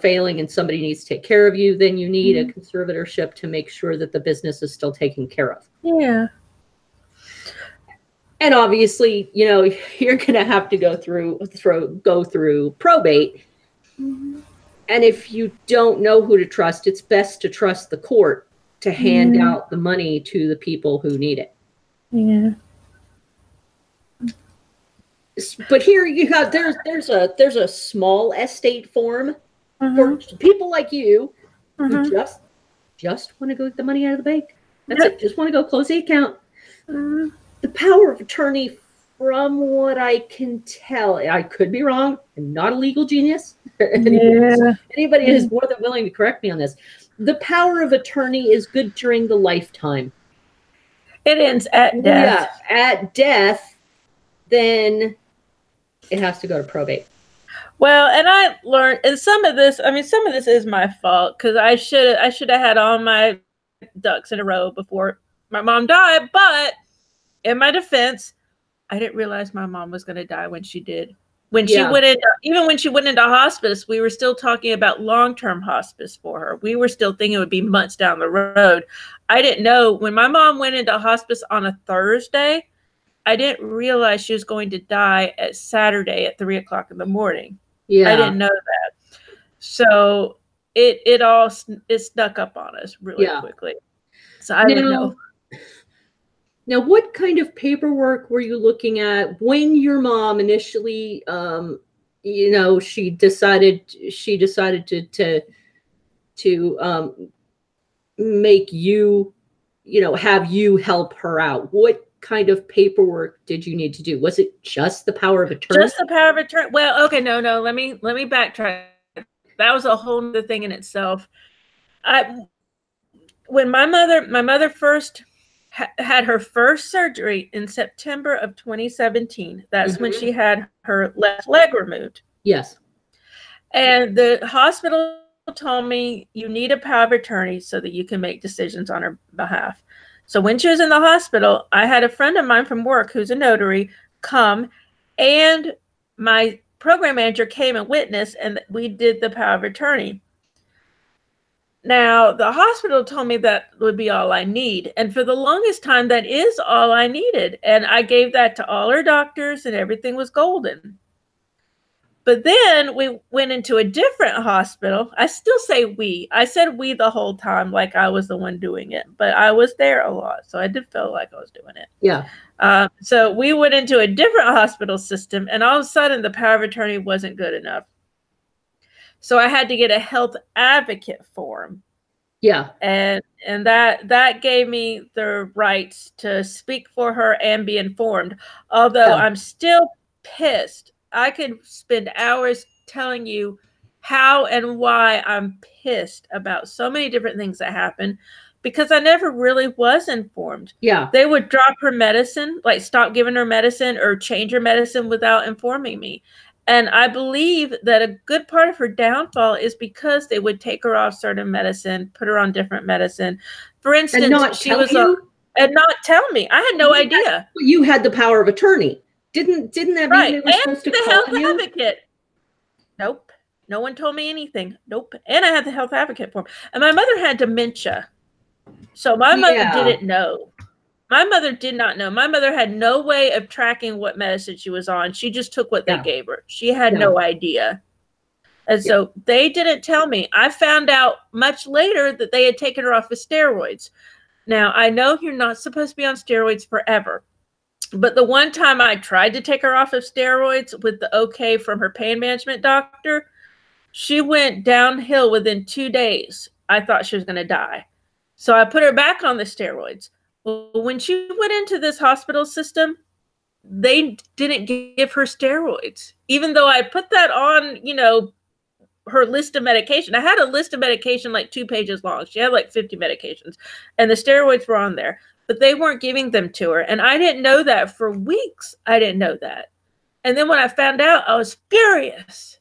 failing and somebody needs to take care of you, then you need a conservatorship to make sure that the business is still taken care of. Yeah. And obviously, you're going to have to go through probate. Mm-hmm. And if you don't know who to trust, it's best to trust the court to hand out the money to the people who need it. Yeah. But here you got there's a small estate form for people like you who just want to go get the money out of the bank. That's it. Just want to go close the account. The power of attorney, from what I can tell, I could be wrong. I'm not a legal genius. Anybody is more than willing to correct me on this. The power of attorney is good during the lifetime. It ends at death. Yeah, at death, then it has to go to probate. Well, and I learned, and some of this is my fault, because I should have had all my ducks in a row before my mom died. But in my defense, I didn't realize my mom was going to die when she did. When she went into hospice, we were still talking about long-term hospice for her. We were still thinking it would be months down the road. I didn't know when my mom went into hospice on a Thursday, I didn't realize she was going to die at Saturday at 3 o'clock in the morning. Yeah. I didn't know that. So it snuck up on us really quickly. So I didn't know. Now, what kind of paperwork were you looking at when your mom initially, she decided to make you, have you help her out? What kind of paperwork did you need to do? Was it just the power of attorney? Just the power of attorney. Well, okay, no. Let me backtrack. That was a whole other thing in itself. When my mother first had her first surgery in September of 2017. That's when she had her left leg removed. Yes. And the hospital told me, you need a power of attorney so that you can make decisions on her behalf. So when she was in the hospital, I had a friend of mine from work who's a notary come, and my program manager came and witnessed, and we did the power of attorney. Now, the hospital told me that would be all I need. And for the longest time, that is all I needed. And I gave that to all our doctors, and everything was golden. But then we went into a different hospital. I still say we. I said we the whole time, like I was the one doing it. But I was there a lot, so I did feel like I was doing it. Yeah. So we went into a different hospital system, and all of a sudden, the power of attorney wasn't good enough. So I had to get a health advocate form. Yeah. And that gave me the rights to speak for her and be informed. Although I'm still pissed. I could spend hours telling you how and why I'm pissed about so many different things that happen, because I never really was informed. Yeah. They would drop her medicine, like stop giving her medicine or change her medicine without informing me. And I believe that a good part of her downfall is because they would take her off certain medicine, put her on different medicine. For instance, and not tell me. I had no idea. You had the power of attorney. Didn't that mean they were supposed to call you? And the health advocate. Nope. No one told me anything. Nope. And I had the health advocate form. And my mother had dementia. So my mother didn't know. My mother did not know. My mother had no way of tracking what medicine she was on. She just took what they gave her. She had no idea. And so they didn't tell me. I found out much later that they had taken her off of steroids. Now, I know you're not supposed to be on steroids forever. But the one time I tried to take her off of steroids with the okay from her pain management doctor, she went downhill within 2 days. I thought she was going to die. So I put her back on the steroids. Well, when she went into this hospital system, they didn't give her steroids, even though I put that on, her list of medication. I had a list of medication like 2 pages long. She had like 50 medications, and the steroids were on there, but they weren't giving them to her. And I didn't know that for weeks. I didn't know that. And then when I found out, I was furious.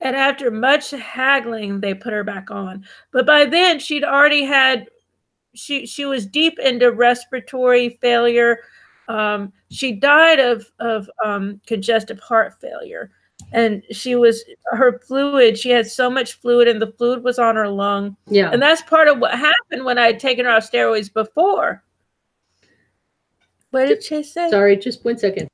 And after much haggling, they put her back on. But by then she'd already had, she was deep into respiratory failure. She died of congestive heart failure. And she had so much fluid, and the fluid was on her lung. Yeah. And that's part of what happened when I had taken her off steroids before. What did she say? Sorry, just 1 second.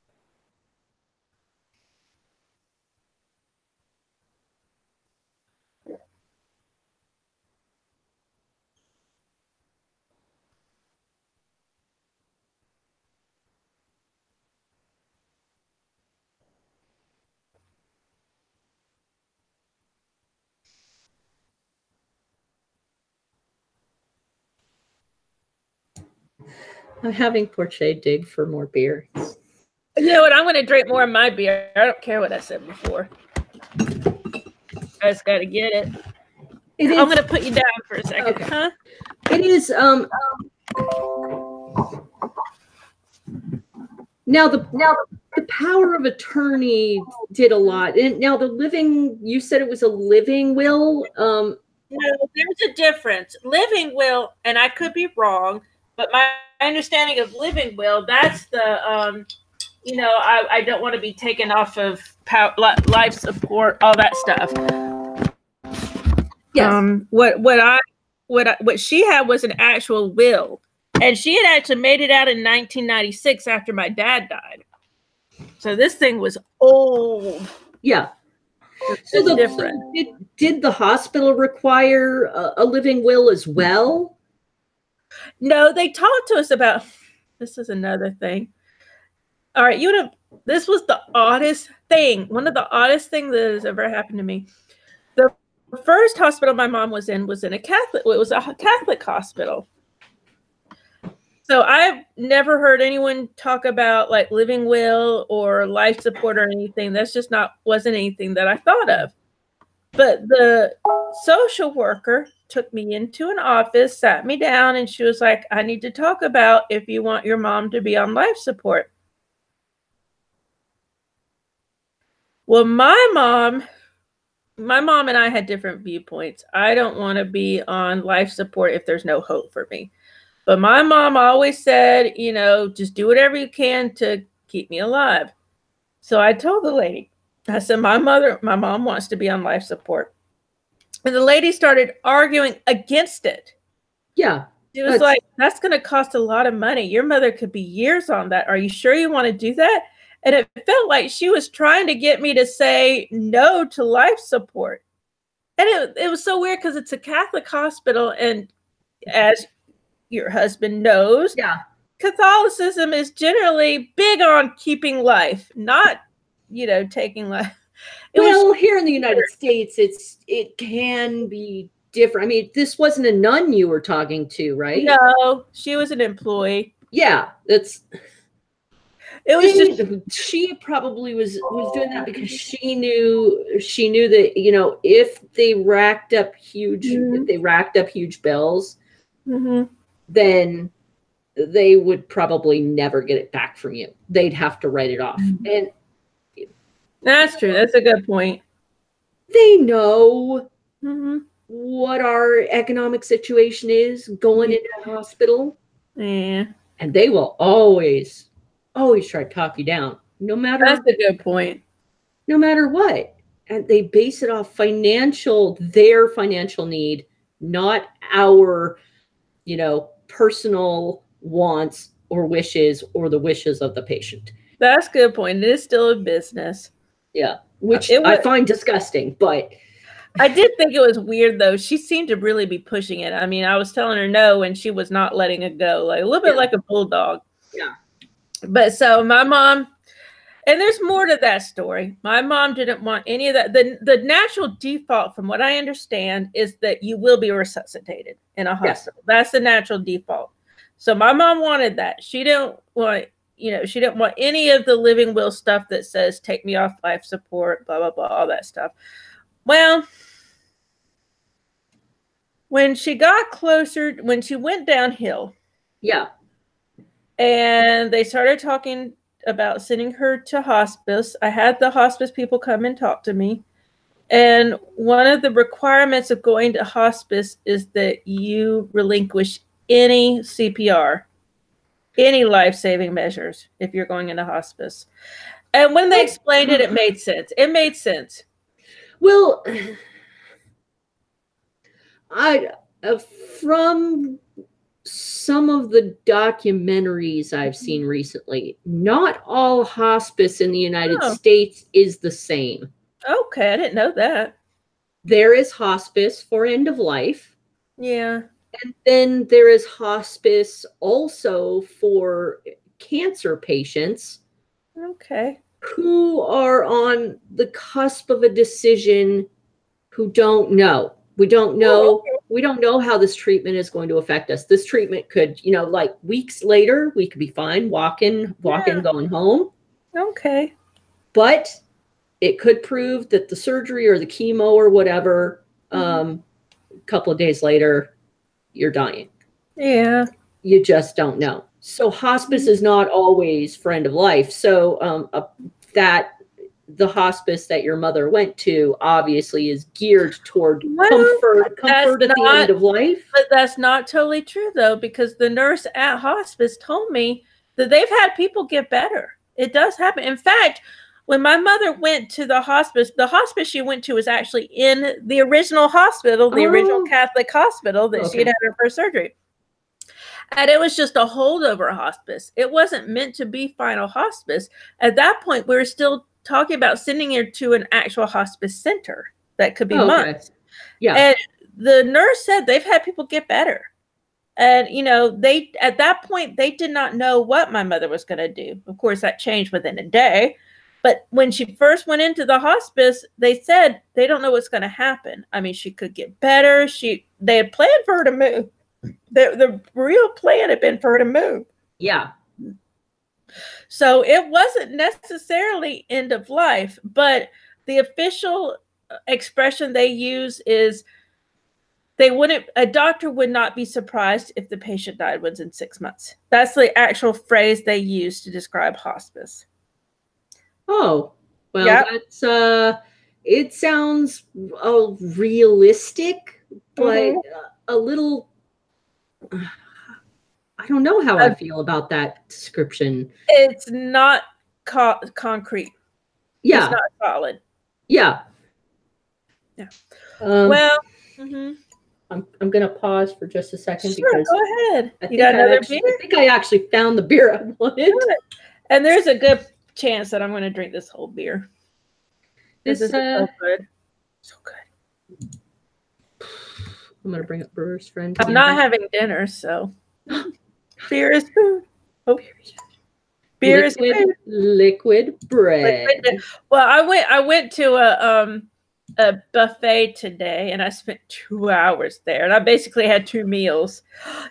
I'm having Prostate dig for more beer. You know what? I'm going to drink more of my beer. I don't care what I said before. I just got to get it. I'm going to put you down for a second. Okay. Huh? It is. Now the power of attorney did a lot, and now the living. You said it was a living will. No, there's a difference. Living will, and I could be wrong, but my understanding of living will, that's the, I don't want to be taken off of life support, all that stuff. Yes. What she had was an actual will, and she had actually made it out in 1996 after my dad died. So this thing was old. Yeah. So did the hospital require a living will as well? No, they talked to us about, this is another thing. All right, this was the oddest thing. One of the oddest things that has ever happened to me. The first hospital my mom was in a Catholic hospital. So I've never heard anyone talk about like living will or life support or anything. That's just wasn't anything that I thought of. But the social worker took me into an office, sat me down, and she was like, I need to talk about if you want your mom to be on life support. Well, my mom and I had different viewpoints. I don't want to be on life support if there's no hope for me. But my mom always said, just do whatever you can to keep me alive. So I told the lady, I said, my mom wants to be on life support. And the lady started arguing against it. Yeah. She was like, that's going to cost a lot of money. Your mother could be years on that. Are you sure you want to do that? And it felt like she was trying to get me to say no to life support. And it was so weird because it's a Catholic hospital. And as your husband knows, yeah, Catholicism is generally big on keeping life, not, taking life. Here in the United States, it can be different. I mean, this wasn't a nun you were talking to, right? No, she was an employee. Yeah, she probably was doing that because she knew that, if they racked up huge bills, mm-hmm. then they would probably never get it back from you. They'd have to write it off. Mm-hmm. And that's true. That's a good point. They know mm-hmm. what our economic situation is going into a hospital. Yeah. And they will always try to talk you down. That's a good point. No matter what. And they base it off their financial need, not our, personal wants or wishes or the wishes of the patient. That's a good point. It is still a business. Yeah, which I find disgusting, but I did think it was weird though. She seemed to really be pushing it. I mean, I was telling her no and she was not letting it go, like a little bit like a bulldog. Yeah. But so my mom, and there's more to that story. My mom didn't want any of that. The natural default, from what I understand, is that you will be resuscitated in a hospital. Yes. That's the natural default. So my mom wanted that. She didn't want any of the living will stuff that says take me off life support, blah, blah, blah, all that stuff. Well, when she got closer, when she went downhill. Yeah. And they started talking about sending her to hospice. I had the hospice people come and talk to me. And one of the requirements of going to hospice is that you relinquish any CPR. any life-saving measures if you're going into hospice. And when they explained it, it made sense. It made sense. Well, from some of the documentaries I've seen recently, not all hospice in the United States is the same. Okay, I didn't know that. There is hospice for end of life. Yeah. And then there is hospice also for cancer patients. Okay. Who are on the cusp of a decision, who don't know. We don't know. We don't know how this treatment is going to affect us. This treatment could, like weeks later, we could be fine, walking, going home. Okay. But it could prove that the surgery or the chemo or whatever, a couple of days later, you're dying. Yeah. You just don't know. So hospice is not always for end of life. So that the hospice that your mother went to obviously is geared toward comfort at the end of life. But that's not totally true, though, because the nurse at hospice told me that they've had people get better. It does happen. In fact, when my mother went to the hospice she went to was actually in the original hospital, the original Catholic hospital that she had her first surgery. And it was just a holdover hospice. It wasn't meant to be final hospice. At that point, we were still talking about sending her to an actual hospice center that could be months. Yeah. And the nurse said they've had people get better. And, they, at that point, they did not know what my mother was going to do. Of course, that changed within a day. But when she first went into the hospice, they said they don't know what's going to happen. I mean, she could get better. They had planned for her to move. The real plan had been for her to move. Yeah. So it wasn't necessarily end of life, but the official expression they use is a doctor would not be surprised if the patient died within 6 months. That's the actual phrase they use to describe hospice. Oh, well, that's, it sounds realistic, but a little, I don't know how I feel about that description. It's not concrete. Yeah. It's not solid. Yeah. Yeah. Well, I'm going to pause for just a second because go ahead. You got another beer? I think I actually found the beer I wanted. And there's a good chance that I'm going to drink this whole beer. This is so good. So good. I'm going to bring up Brewers Friend. I'm not having dinner, so beer is food. Oh, beer is food. Liquid bread. Well, I went to a buffet today, and I spent 2 hours there, and I basically had 2 meals.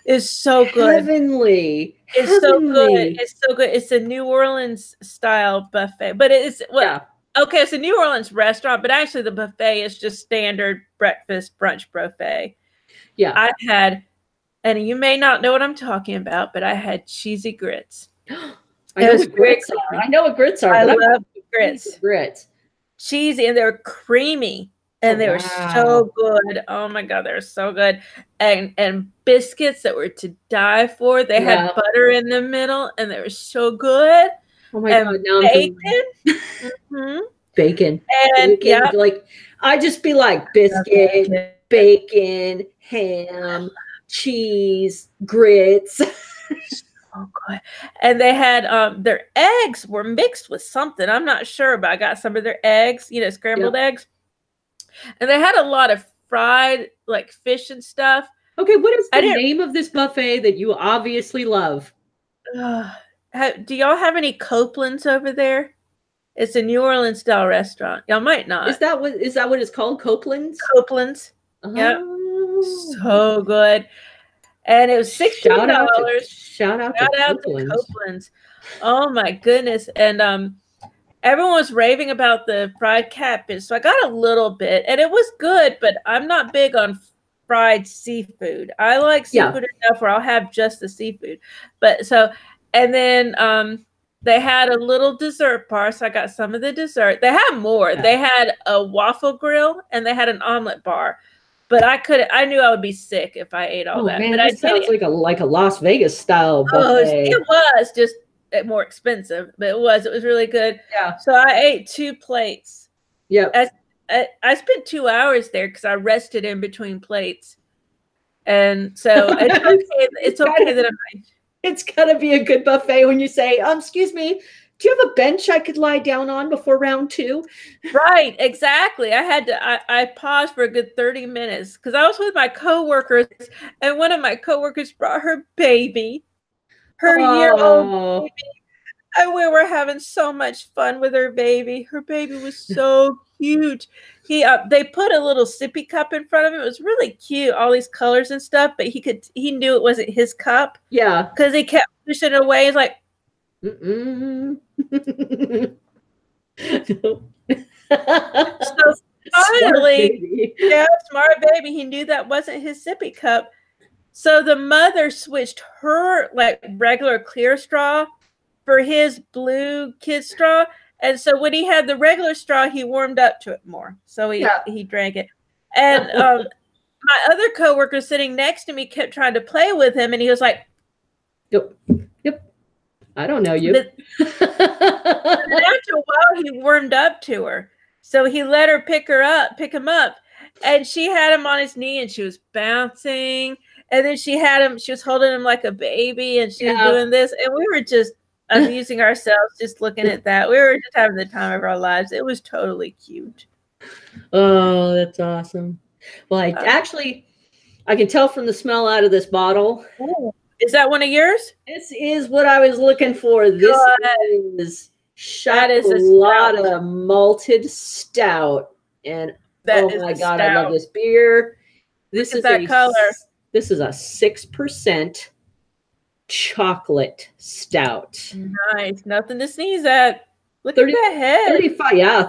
It's so good. Heavenly. It's so good. It's so good. It's a New Orleans style buffet, but it's okay. It's a New Orleans restaurant, but actually the buffet is just standard breakfast brunch buffet. Yeah, I had, and you may not know what I'm talking about, but I had cheesy grits. I know what grits are. I know what grits are. I love grits. Grits. Cheesy, and they're creamy, and they were so good. Oh my God, they're so good. And biscuits that were to die for. They had butter in the middle, and they were so good. Oh my God, now bacon. Bacon. And like I just be like biscuit, bacon, ham, cheese, grits. Oh God. And they had their eggs were mixed with something. I'm not sure, but I got some of their eggs, scrambled eggs. And they had a lot of fried like fish and stuff. Okay, what is the name of this buffet that you obviously love? Do y'all have any Copeland's over there? It's a New Orleans style restaurant. Y'all might not. Is that what it's called? Copeland's? Copeland's. Yep. So good. And it was $16. Shout out to Copeland's. Oh my goodness. And everyone was raving about the fried catfish. So I got a little bit, and it was good, but I'm not big on fried seafood. I like seafood enough where I'll have just the seafood. And then they had a little dessert bar, so I got some of the dessert. They had more. They had a waffle grill, and they had an omelet bar. But I knew I would be sick if I ate all that. Man, but this sounds like a Las Vegas style buffet. It was just more expensive, but it was really good. Yeah. So I ate 2 plates. Yeah. I spent 2 hours there because I rested in between plates. And so it's okay that it's gotta be a good buffet when you say, excuse me, do you have a bench I could lie down on before round 2? Right, exactly. I paused for a good 30 minutes because I was with my coworkers, and one of my coworkers brought her baby, her year-old baby. And we were having so much fun with her baby. Her baby was so cute. They put a little sippy cup in front of him. It was really cute, all these colors and stuff, but he knew it wasn't his cup. Yeah. Because he kept pushing it away. He's like, so finally, smart baby. He knew that wasn't his sippy cup. So the mother switched her like regular clear straw for his blue kid straw. And so when he had the regular straw, he warmed up to it more. So he drank it. And my other coworker sitting next to me kept trying to play with him, and he was like, Yep. I don't know you. But after a while, he warmed up to her. So he let her pick him up. And she had him on his knee, and she was bouncing. And then she was holding him like a baby, and she was doing this. And we were just amusing ourselves, just looking at that. We were just having the time of our lives. It was totally cute. Oh, that's awesome. Well, I can tell from the smell out of this bottle. Oh. Is that one of yours? This is what I was looking for. This is Chocolate malted stout. And oh my God, I love this beer. This is that color. This is a 6% chocolate stout. Nice. Nothing to sneeze at. Look at the head.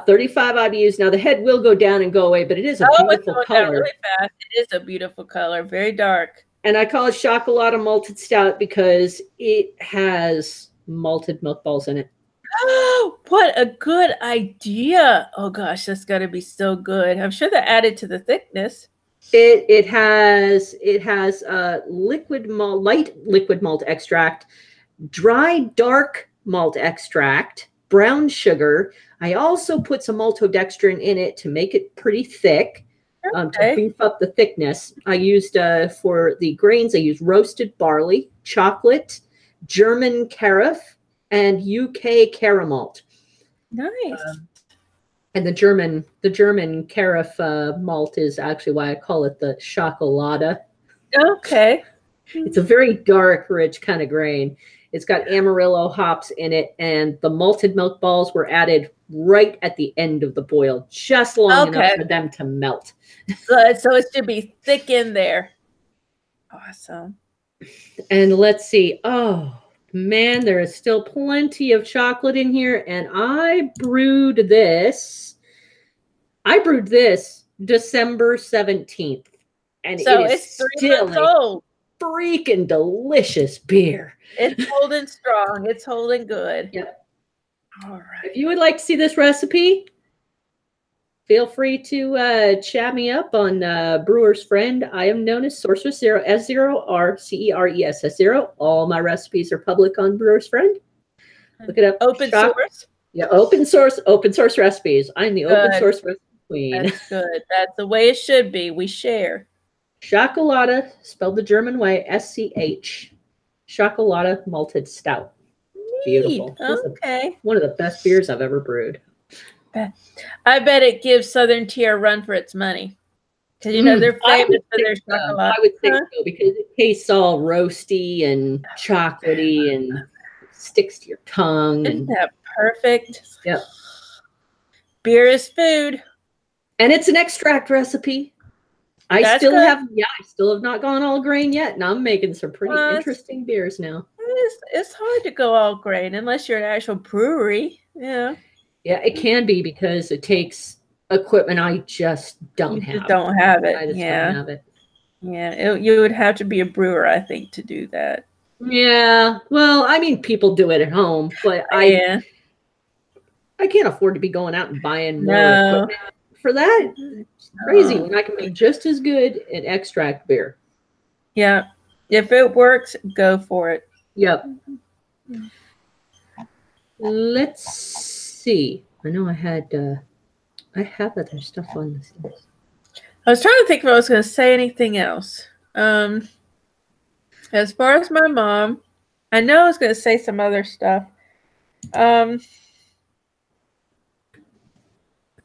35 IBUs. Now the head will go down and go away, but it is a beautiful color. Down really fast. It is a beautiful color. Very dark. And I call it Chocolate malted stout because it has malted milk balls in it. Oh, what a good idea. Oh gosh, that's got to be so good. I'm sure that added to the thickness. It has light liquid malt extract, dry dark malt extract, brown sugar. I also put some maltodextrin in it to make it pretty thick. To beef up the thickness. I used for the grains, I used roasted barley, chocolate, German carafe, and UK caramalt. Nice. And the German carafe malt is actually why I call it the Chocolata. Okay. It's a very dark, rich kind of grain. It's got Amarillo hops in it, and the malted milk balls were added right at the end of the boil, just long enough for them to melt. Good. So it should be thick in there. Awesome. And let's see. Oh, man, there is still plenty of chocolate in here, and I brewed this December 17th, and so it's 3 months old. Freaking delicious beer. It's holding strong. It's holding good. Yep. All right. If you would like to see this recipe, feel free to chat me up on Brewers Friend. I am known as Sorceress Zero, S0RCERESS0. All my recipes are public on Brewers Friend. Look it up. Open source? Yeah, open source recipes. I'm the open source recipe queen. That's good. That's the way it should be. We share. Chocolata, spelled the German way, SCH. Chocolata malted stout. Beautiful. Okay. One of the best beers I've ever brewed. I bet it gives Southern Tier a run for its money. Because, they're famous for their chocolate. I would think so, because it tastes all roasty and chocolatey and sticks to your tongue. Isn't that perfect? Yep. Beer is food. And it's an extract recipe. I still have not gone all grain yet, and I'm making some pretty interesting beers now. It's hard to go all grain unless you're an actual brewery. Yeah. Yeah, it can be because it takes equipment I just don't have. Don't have it. I just don't have it. Yeah, you would have to be a brewer, I think, to do that. Yeah. Well, I mean, people do it at home, but I can't afford to be going out and buying more equipment for that. It's crazy when I can make just as good an extract beer. Yeah. If it works, go for it. Yep. Let's see. I know I have other stuff on this list. I was trying to think if I was going to say anything else. As far as my mom, I know I was going to say some other stuff.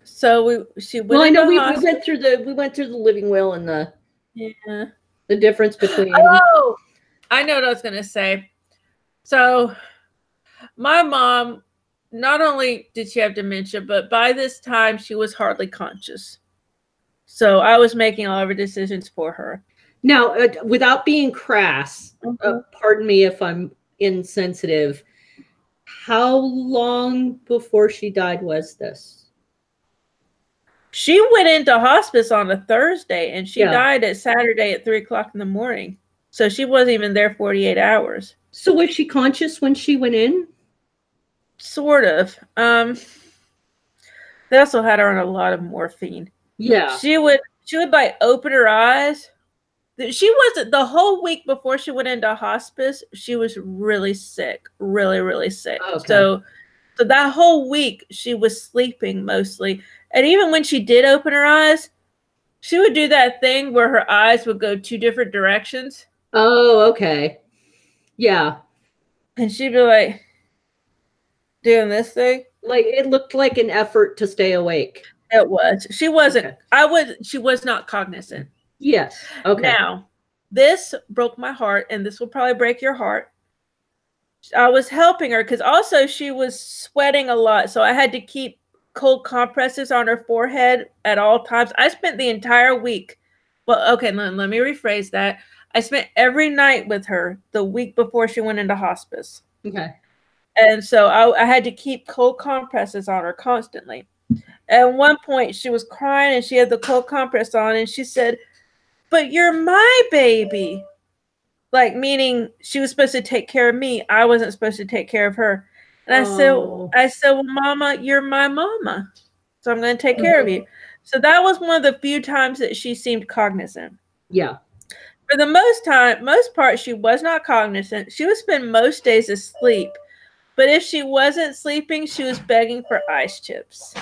So she went. Well, I know we went through the living will and the difference between. Oh, I know what I was going to say. So my mom, not only did she have dementia, but by this time she was hardly conscious. So I was making all of her decisions for her. Now, without being crass, pardon me if I'm insensitive, how long before she died was this? She went into hospice on a Thursday, and she died at Saturday at 3 o'clock in the morning. So she wasn't even there 48 hours. So was she conscious when she went in? Sort of. They also had her on a lot of morphine. Yeah. She would like open her eyes. She wasn't, the whole week before she went into hospice, she was really sick, really, really sick. Okay. So that whole week she was sleeping mostly. And even when she did open her eyes, she would do that thing where her eyes would go 2 different directions. Oh, okay. Yeah. And she'd be like doing this thing. Like it looked like an effort to stay awake. It was. She wasn't. Okay. She was not cognizant. Yes. Okay. Now, this broke my heart, and this will probably break your heart. I was helping her because also she was sweating a lot, so I had to keep cold compresses on her forehead at all times. I spent the entire week. Well, okay, let me rephrase that. I spent every night with her the week before she went into hospice. Okay. And so I had to keep cold compresses on her constantly. At one point, she was crying, and she had the cold compress on, and she said, "But you're my baby." Like, meaning she was supposed to take care of me. I wasn't supposed to take care of her. And I said, well, Mama, you're my mama. So I'm going to take care of you. So that was one of the few times that she seemed cognizant. Yeah. For the most part, she was not cognizant. She would spend most days asleep. But if she wasn't sleeping, she was begging for ice chips.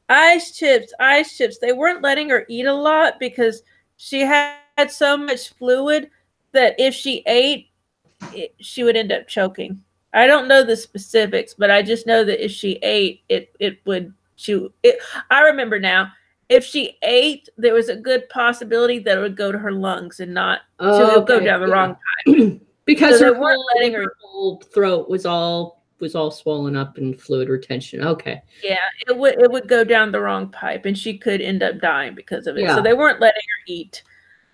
Ice chips, ice chips. They weren't letting her eat a lot because she had so much fluid that if she ate, she would end up choking. I don't know the specifics, but I just know that if she ate, it would chew. I remember now, if she ate, there was a good possibility that it would go to her lungs and not it would go down the wrong pipe. Because her whole throat was all swollen up and fluid retention. Okay. Yeah, it would go down the wrong pipe, and she could end up dying because of it. Yeah. So they weren't letting her eat.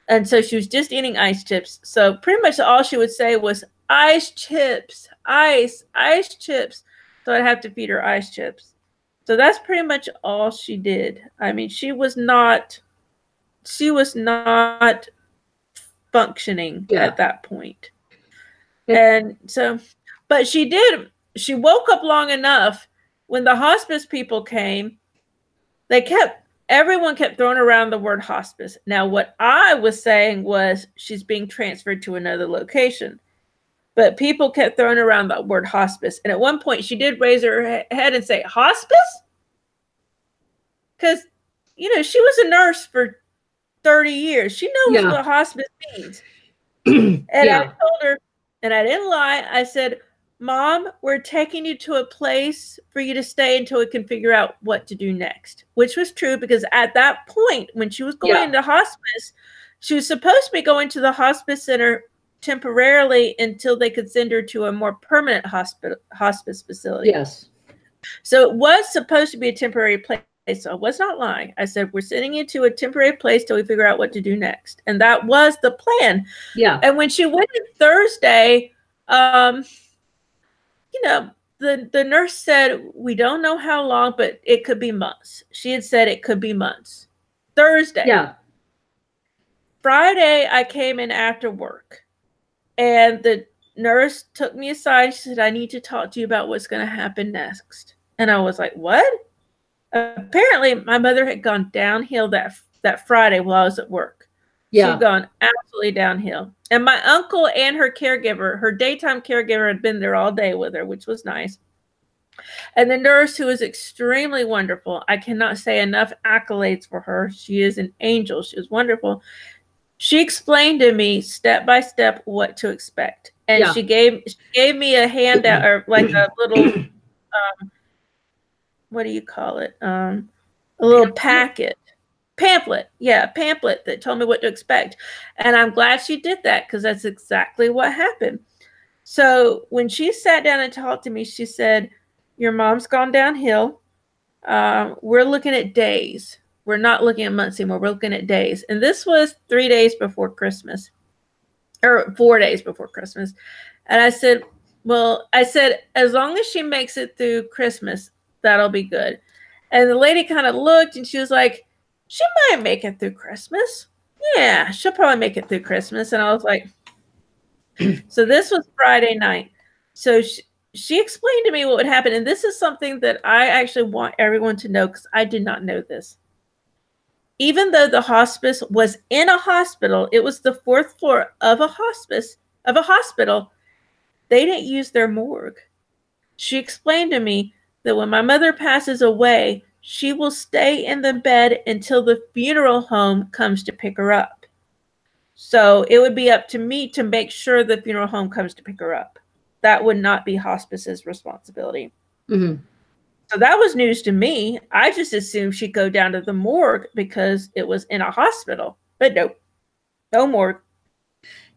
And so she was just eating ice chips. So pretty much all she would say was, ice chips, ice chips. So I'd have to feed her ice chips. So that's pretty much all she did. I mean, she was not functioning at that point. And so, but she woke up long enough when the hospice people came. Everyone kept throwing around the word hospice. Now, what I was saying was she's being transferred to another location. But people kept throwing around the word hospice. And at one point, she did raise her head and say, hospice? Because, she was a nurse for 30 years. She knows what hospice means. And I told her, and I didn't lie, I said, Mom, we're taking you to a place for you to stay until we can figure out what to do next, which was true because at that point, when she was going into hospice, she was supposed to be going to the hospice center temporarily until they could send her to a more permanent hospice facility. Yes. So it was supposed to be a temporary place. So I was not lying. I said, we're sending you to a temporary place till we figure out what to do next. And that was the plan. Yeah. And when she went on Thursday, the nurse said, we don't know how long, but it could be months. She had said it could be months. Thursday. Yeah. Friday, I came in after work, and the nurse took me aside. She said, I need to talk to you about what's going to happen next. And I was like, what? Apparently, my mother had gone downhill that Friday while I was at work. Yeah. She'd gone absolutely downhill. And my uncle and her caregiver, her daytime caregiver, had been there all day with her, which was nice. And the nurse, who is extremely wonderful, I cannot say enough accolades for her. She is an angel. She was wonderful. She explained to me step by step what to expect. And she gave me a handout, or like a little, what do you call it? A little pamphlet. Yeah, a pamphlet that told me what to expect. And I'm glad she did that, because that's exactly what happened. So when she sat down and talked to me, she said, your mom's gone downhill. We're looking at days. We're not looking at months anymore. We're looking at days. And this was 3 days before Christmas, or 4 days before Christmas. And I said, as long as she makes it through Christmas, that'll be good. And the lady kind of looked, and she was like, she might make it through Christmas. Yeah, she'll probably make it through Christmas. And I was like, so this was Friday night. So she explained to me what would happen. And this is something that I actually want everyone to know, because I did not know this. Even though the hospice was in a hospital, it was the 4th floor of a hospital, they didn't use their morgue. She explained to me that when my mother passes away, she will stay in the bed until the funeral home comes to pick her up. So it would be up to me to make sure the funeral home comes to pick her up. That would not be hospice's responsibility. Mm-hmm. So that was news to me. I just assumed she'd go down to the morgue because it was in a hospital. But nope, no morgue.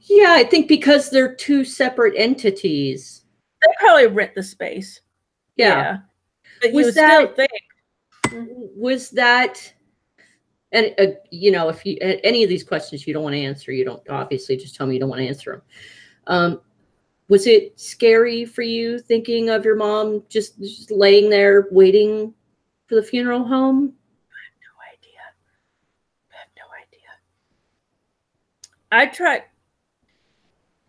Yeah, I think because they're two separate entities. They probably rent the space. Yeah. But you still think. Was that, and if you any of these questions you don't want to answer, you don't obviously just tell me you don't want to answer them. Was it scary for you thinking of your mom just laying there waiting for the funeral home? I have no idea. I tried.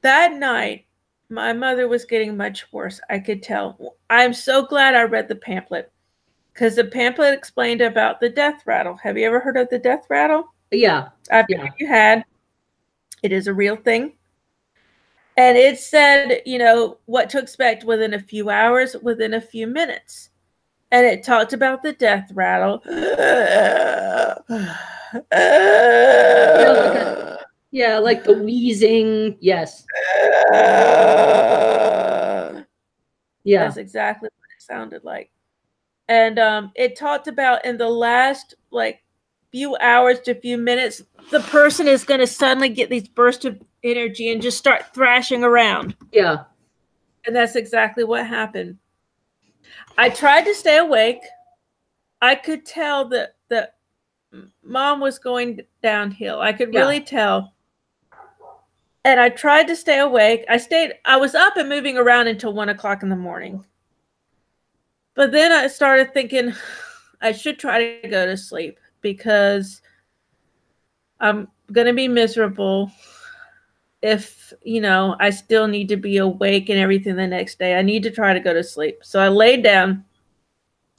That night, my mother was getting much worse. I could tell. I'm so glad I read the pamphlet, because the pamphlet explained about the death rattle. Have you ever heard of the death rattle? Yeah. You had. It is a real thing. And it said, what to expect within a few hours, within a few minutes. And it talked about the death rattle. Like the wheezing. Yes. Yeah. That's exactly what it sounded like. And it talked about in the last, few hours to few minutes, the person is going to suddenly get these bursts of energy and just start thrashing around. Yeah. And that's exactly what happened. I tried to stay awake. I could tell that mom was going downhill. I could really tell. And I tried to stay awake. I was up and moving around until 1 o'clock in the morning. But then I started thinking I should try to go to sleep, because I'm going to be miserable if, I still need to be awake and everything the next day. I need to try to go to sleep. So I laid down,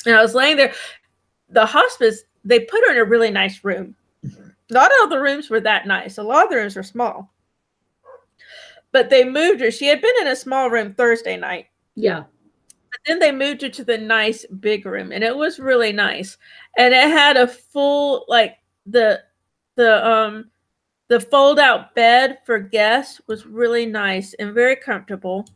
and I was laying there. The hospice, they put her in a really nice room. Not all the rooms were that nice. A lot of the rooms were small. But they moved her. She had been in a small room Thursday night. Yeah. But then they moved her to the nice big room, and it was really nice. And it had a full, the fold out bed for guests was really nice and very comfortable.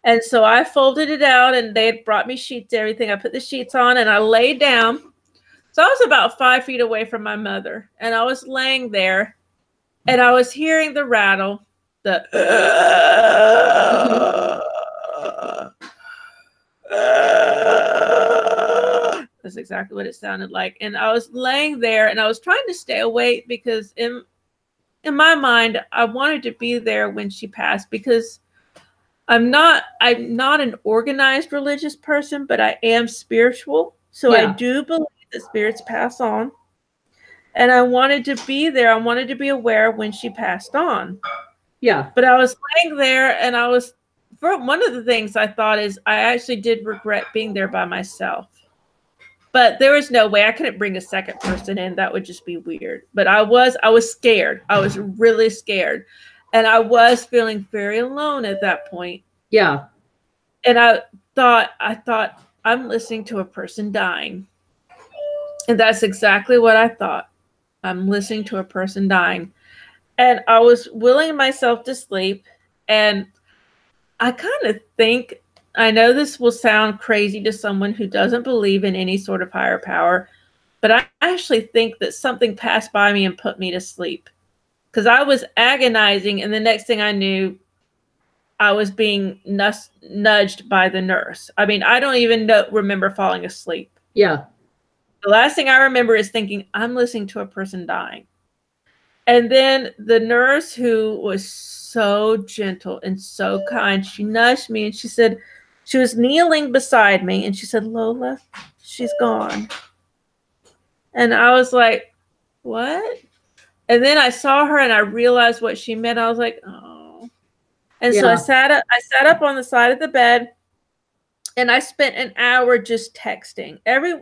And so I folded it out, and they had brought me sheets, everything. I put the sheets on, and I laid down. So I was about 5 feet away from my mother, and I was laying there, and I was hearing the rattle, that's exactly what it sounded like. And I was laying there, and I was trying to stay awake, because in my mind, I wanted to be there when she passed, because I'm not an organized religious person, but I am spiritual. So I do believe that spirits pass on. And I wanted to be there. I wanted to be aware when she passed on. Yeah. But I was laying there, and one of the things I thought is I actually did regret being there by myself. But there was no way I couldn't bring a second person in. That would just be weird. But I was scared. I was really scared. And I was feeling very alone at that point. Yeah. And I thought I'm listening to a person dying. And that's exactly what I thought. I'm listening to a person dying. And I was willing myself to sleep. And I kind of think, I know this will sound crazy to someone who doesn't believe in any sort of higher power, but I actually think that something passed by me and put me to sleep. Because I was agonizing, and the next thing I knew, I was being nudged by the nurse. I mean, I don't even remember falling asleep. Yeah. The last thing I remember is thinking, I'm listening to a person dying. And then the nurse, who was so gentle and so kind, she nudged me and she said, she was kneeling beside me, and she said, Lola, she's gone. And I was like, what? And then I saw her and I realized what she meant. I was like, oh. And so I sat up on the side of the bed, and I spent an hour just texting. Every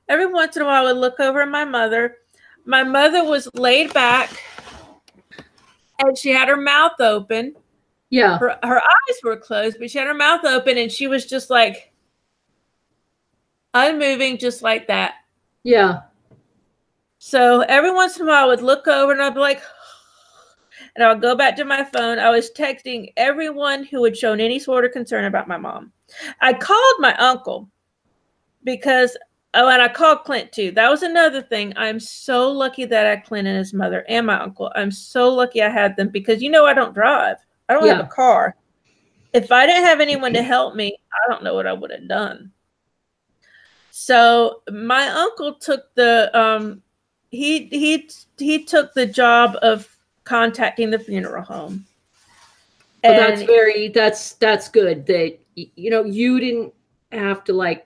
once in a while I would look over at my mother. My mother was laid back, and she had her mouth open. Yeah. Her eyes were closed, but she had her mouth open, and she was just like unmoving, just like that. Yeah. So every once in a while I would look over and I'd be like, and I would go back to my phone. I was texting everyone who had shown any sort of concern about my mom. I called my uncle because, and I called Clint too. That was another thing. I'm so lucky that I had Clint and his mother and my uncle. I'm so lucky I had them because, I don't drive. I don't have a car. If I didn't have anyone to help me, I don't know what I would have done. So my uncle took the, he took the job of contacting the funeral home. And that's good that, you didn't have to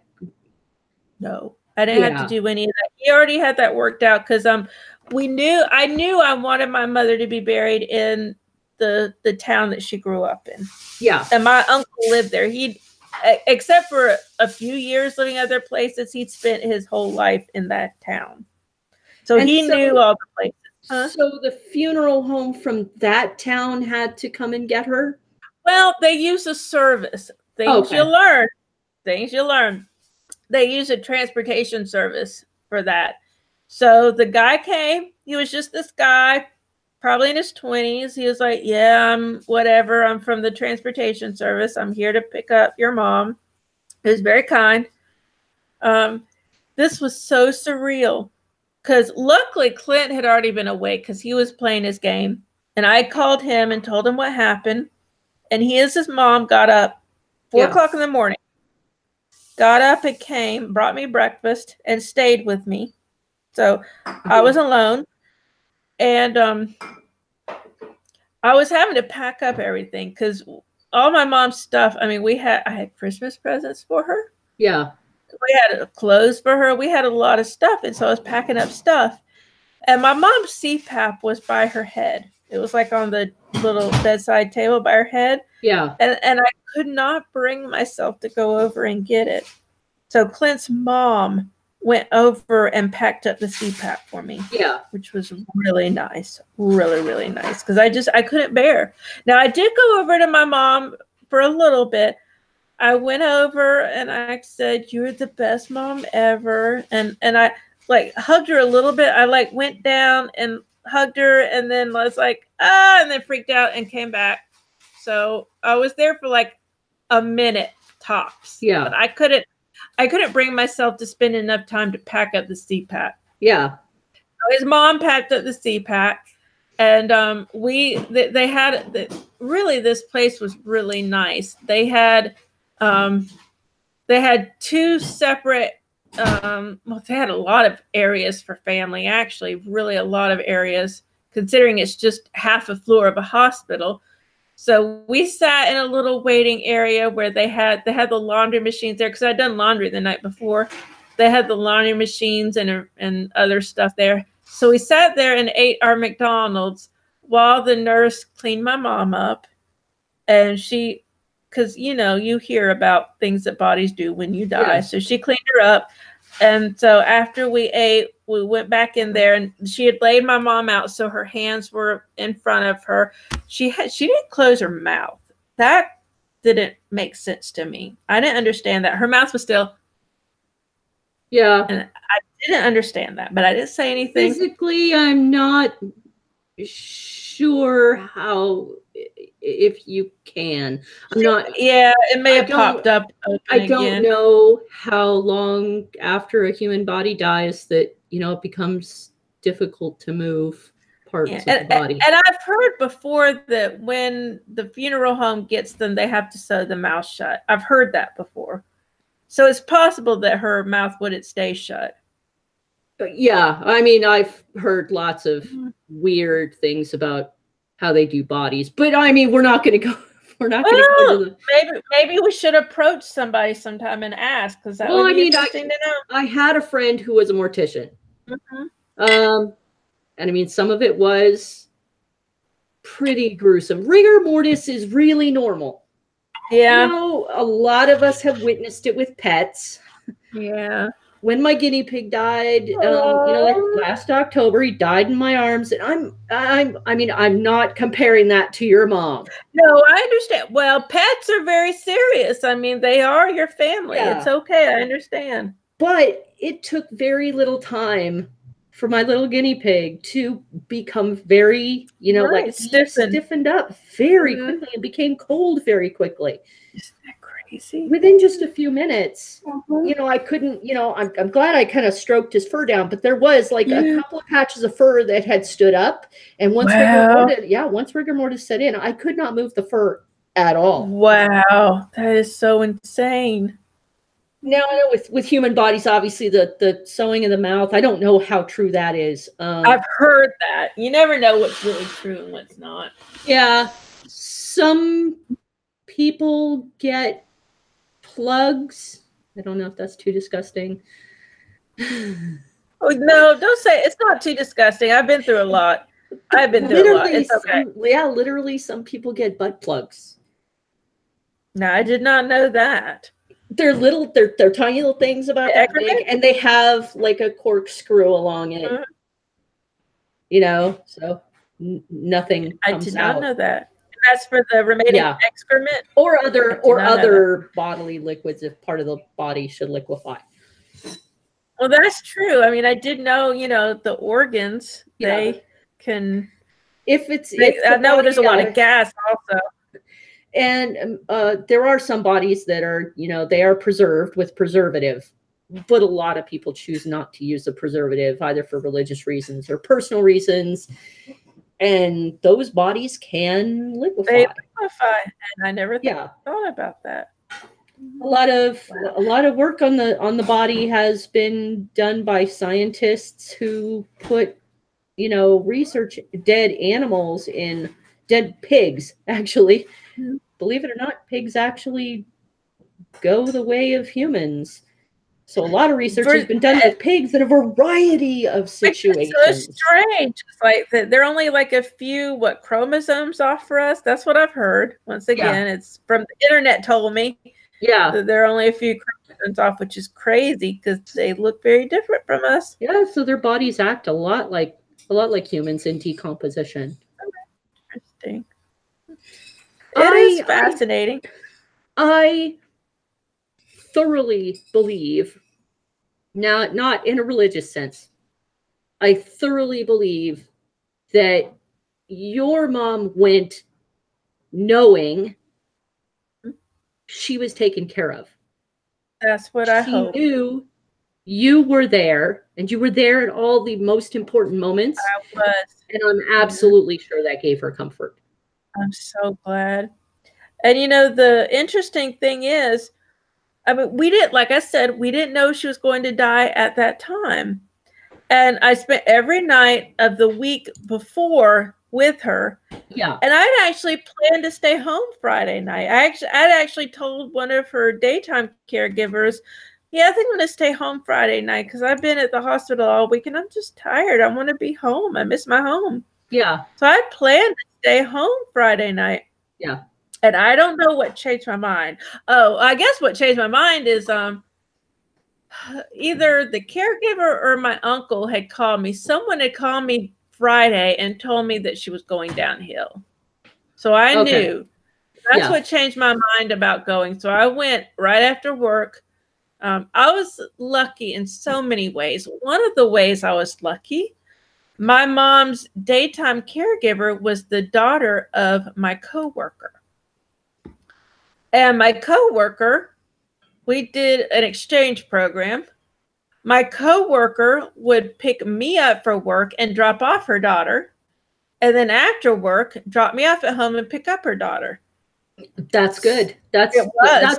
no, I didn't have to do any of that. He already had that worked out because I knew I wanted my mother to be buried in the town that she grew up in. Yeah. And my uncle lived there. Except for a few years living other places, he'd spent his whole life in that town. So he knew all the places. Huh? So the funeral home from that town had to come and get her? Well, they use a service. Things you learn. They use a transportation service for that. So the guy came. He was just this guy, probably in his 20s. He was like, yeah, I'm whatever. I'm from the transportation service. I'm here to pick up your mom. He was very kind. This was so surreal because luckily Clint had already been awake because he was playing his game. And I called him and told him what happened. And his mom got up 4 o'clock in the morning, got up and came, brought me breakfast, and stayed with me. So I was alone. And I was having to pack up everything because all my mom's stuff, I had Christmas presents for her. Yeah. We had clothes for her. We had a lot of stuff. And so I was packing up stuff. And my mom's CPAP was by her head. It was like on the little bedside table by her head. Yeah. And I could not bring myself to go over and get it. So Clint's mom went over and packed up the CPAP for me. Yeah. Which was really nice. Really, really nice. Because I couldn't bear. Now, I did go over to my mom for a little bit. I went over and I said, "You're the best mom ever." And I hugged her a little bit. I went down and hugged her and then was like, and then freaked out and came back. So I was there for a minute tops. Yeah. But I couldn't bring myself to spend enough time to pack up the CPAP. Yeah. So his mom packed up the CPAP, and they had really, this place was really nice. They had 2 separate. They had a lot of areas for family. Actually, really a lot of areas, considering it's just half a floor of a hospital. So we sat in a little waiting area where they had the laundry machines there because I'd done laundry the night before. They had the laundry machines and other stuff there. So we sat there and ate our McDonald's while the nurse cleaned my mom up. And because you hear about things that bodies do when you die. Yeah. So she cleaned her up. And so after we ate, we went back in there, and she had laid my mom out, so her hands were in front of her. She didn't close her mouth. That didn't make sense to me. I didn't understand that. Her mouth was still. Yeah. And I didn't understand that, but I didn't say anything. Physically, I'm not sure how, if you can. I'm not. Yeah, it may have popped up open I don't know how long after a human body dies that, it becomes difficult to move parts of the body. And I've heard before that when the funeral home gets them, they have to sew the mouth shut. I've heard that before. So it's possible that her mouth wouldn't stay shut. Yeah, I mean, I've heard lots of weird things about how they do bodies, but I mean, we're not going to go. We're not going to go to the. Maybe we should approach somebody sometime and ask, because that would be interesting to know. I had a friend who was a mortician, and I mean, some of it was pretty gruesome. Rigor mortis is really normal. Yeah, a lot of us have witnessed it with pets. Yeah. When my guinea pig died, like last October, he died in my arms, and I'm not comparing that to your mom. No, I understand. Well, pets are very serious. I mean, they are your family. Yeah. It's okay. I understand. But it took very little time for my little guinea pig to become very, like stiffened up very quickly and became cold very quickly. Isn't that crazy? Within just a few minutes, I couldn't, I'm glad I kind of stroked his fur down, but there was like a couple of patches of fur that had stood up. And once rigor mortis set in, I could not move the fur at all. Wow. That is so insane. Now, I know with human bodies, obviously the sewing in the mouth, I don't know how true that is. I've heard that. You never know what's really true and what's not. Yeah. Some people get plugs. I don't know if that's too disgusting. Oh, no, don't say it's not too disgusting. I've been through a lot. It's okay. Literally some people get butt plugs. No, I did not know that. They're tiny little things about that big, and they have like a corkscrew along it. So nothing comes out. I did not know that. That's for the remaining excrement or other bodily liquids if part of the body should liquefy. Well, that's true. I mean, I did know, the organs, they can. I know there's a lot of gas also. And there are some bodies that are, they are preserved with preservative, but a lot of people choose not to use the preservative either for religious reasons or personal reasons. And those bodies can liquefy. They liquefy, and I never thought about that. A lot of work on the body has been done by scientists who put, research dead animals in dead pigs, actually. Believe it or not, pigs actually go the way of humans. So a lot of research has been done with pigs in a variety of situations. It's so strange. It's like they're only like a few chromosomes off for us. That's what I've heard. Once again, it's from the internet told me. Yeah, that they're only a few chromosomes off, which is crazy because they look very different from us. Yeah, so their bodies act a lot like humans in decomposition. Interesting. It is fascinating. I thoroughly believe, now not in a religious sense, I thoroughly believe that your mom went knowing she was taken care of. That's what I hope. She knew you were there, and you were there at all the most important moments. I was. And I'm absolutely sure that gave her comfort. I'm so glad. And the interesting thing is, I mean, we didn't know she was going to die at that time. And I spent every night of the week before with her. Yeah. And I'd actually planned to stay home Friday night. I'd actually told one of her daytime caregivers, I think I'm going to stay home Friday night because I've been at the hospital all week and I'm just tired. I want to be home. I miss my home. Yeah. So I planned to stay home Friday night. Yeah. And I don't know what changed my mind. Oh, I guess what changed my mind is either the caregiver or my uncle had called me. Someone had called me Friday and told me that she was going downhill. So I knew. That's what changed my mind about going. So I went right after work. I was lucky in so many ways. One of the ways I was lucky, my mom's daytime caregiver was the daughter of my coworker. And my coworker, we did an exchange program. My coworker would pick me up for work and drop off her daughter. And then after work, drop me off at home and pick up her daughter. That's good. That's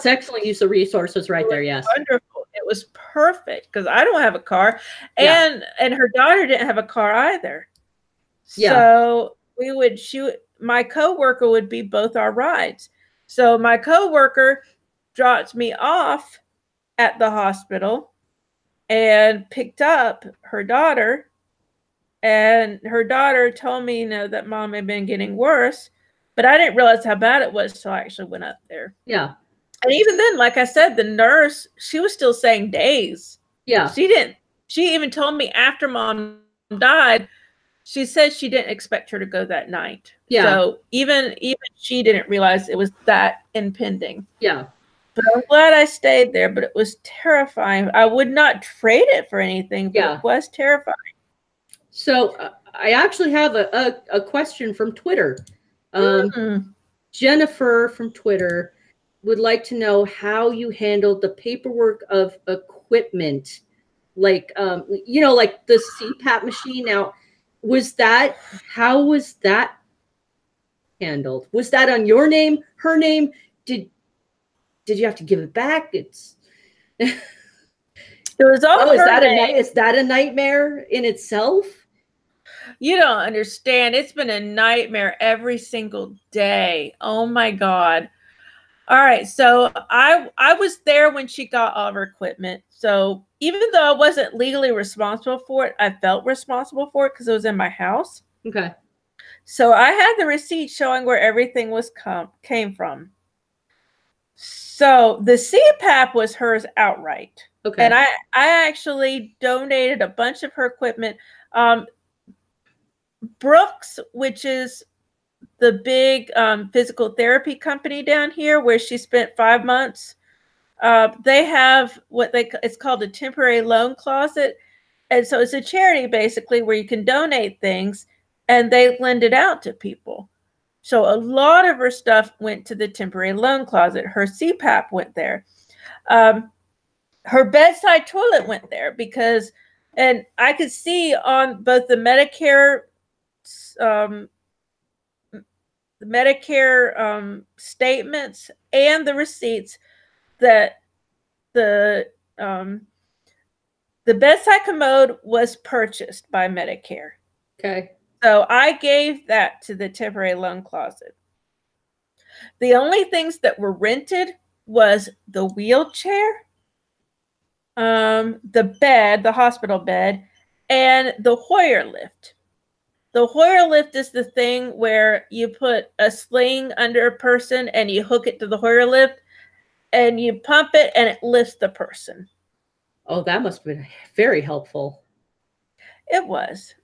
excellent use of resources right there. Yes. Wonderful. It was perfect because I don't have a car, and her daughter didn't have a car either. Yeah. So my coworker would be both our rides. So my coworker dropped me off at the hospital and picked up her daughter, and her daughter told me, that mom had been getting worse. But I didn't realize how bad it was until I actually went up there. Yeah. And even then, like I said, the nurse, she was still saying days. Yeah. She even told me after mom died, she said she didn't expect her to go that night. Yeah. So even she didn't realize it was that impending. Yeah. But I'm glad I stayed there, but it was terrifying. I would not trade it for anything, but it was terrifying. So I actually have a question from Twitter. Jennifer from Twitter would like to know how you handled the paperwork of equipment, like like the CPAP machine. Now, how was that handled? Was that on your name, her name? Did you have to give it back? It was all. Is that a nightmare in itself? You don't understand. It's been a nightmare every single day. Oh my God. All right. So I was there when she got all of her equipment. So even though I wasn't legally responsible for it, I felt responsible for it because it was in my house. Okay. So I had the receipt showing where everything came from. So the CPAP was hers outright. Okay. And I actually donated a bunch of her equipment. Brooks, which is the big physical therapy company down here where she spent 5 months, they have it's called a temporary loan closet. And so it's a charity basically where you can donate things and they lend it out to people. So a lot of her stuff went to the temporary loan closet. Her CPAP went there. Her bedside toilet went there and I could see on both the Medicare statements and the receipts that the bedside commode was purchased by Medicare. Okay. So I gave that to the temporary loan closet. The only things that were rented was the wheelchair, the bed, the hospital bed, and the Hoyer lift. The Hoyer lift is the thing where you put a sling under a person and you hook it to the Hoyer lift and you pump it and it lifts the person. Oh, that must have been very helpful. It was.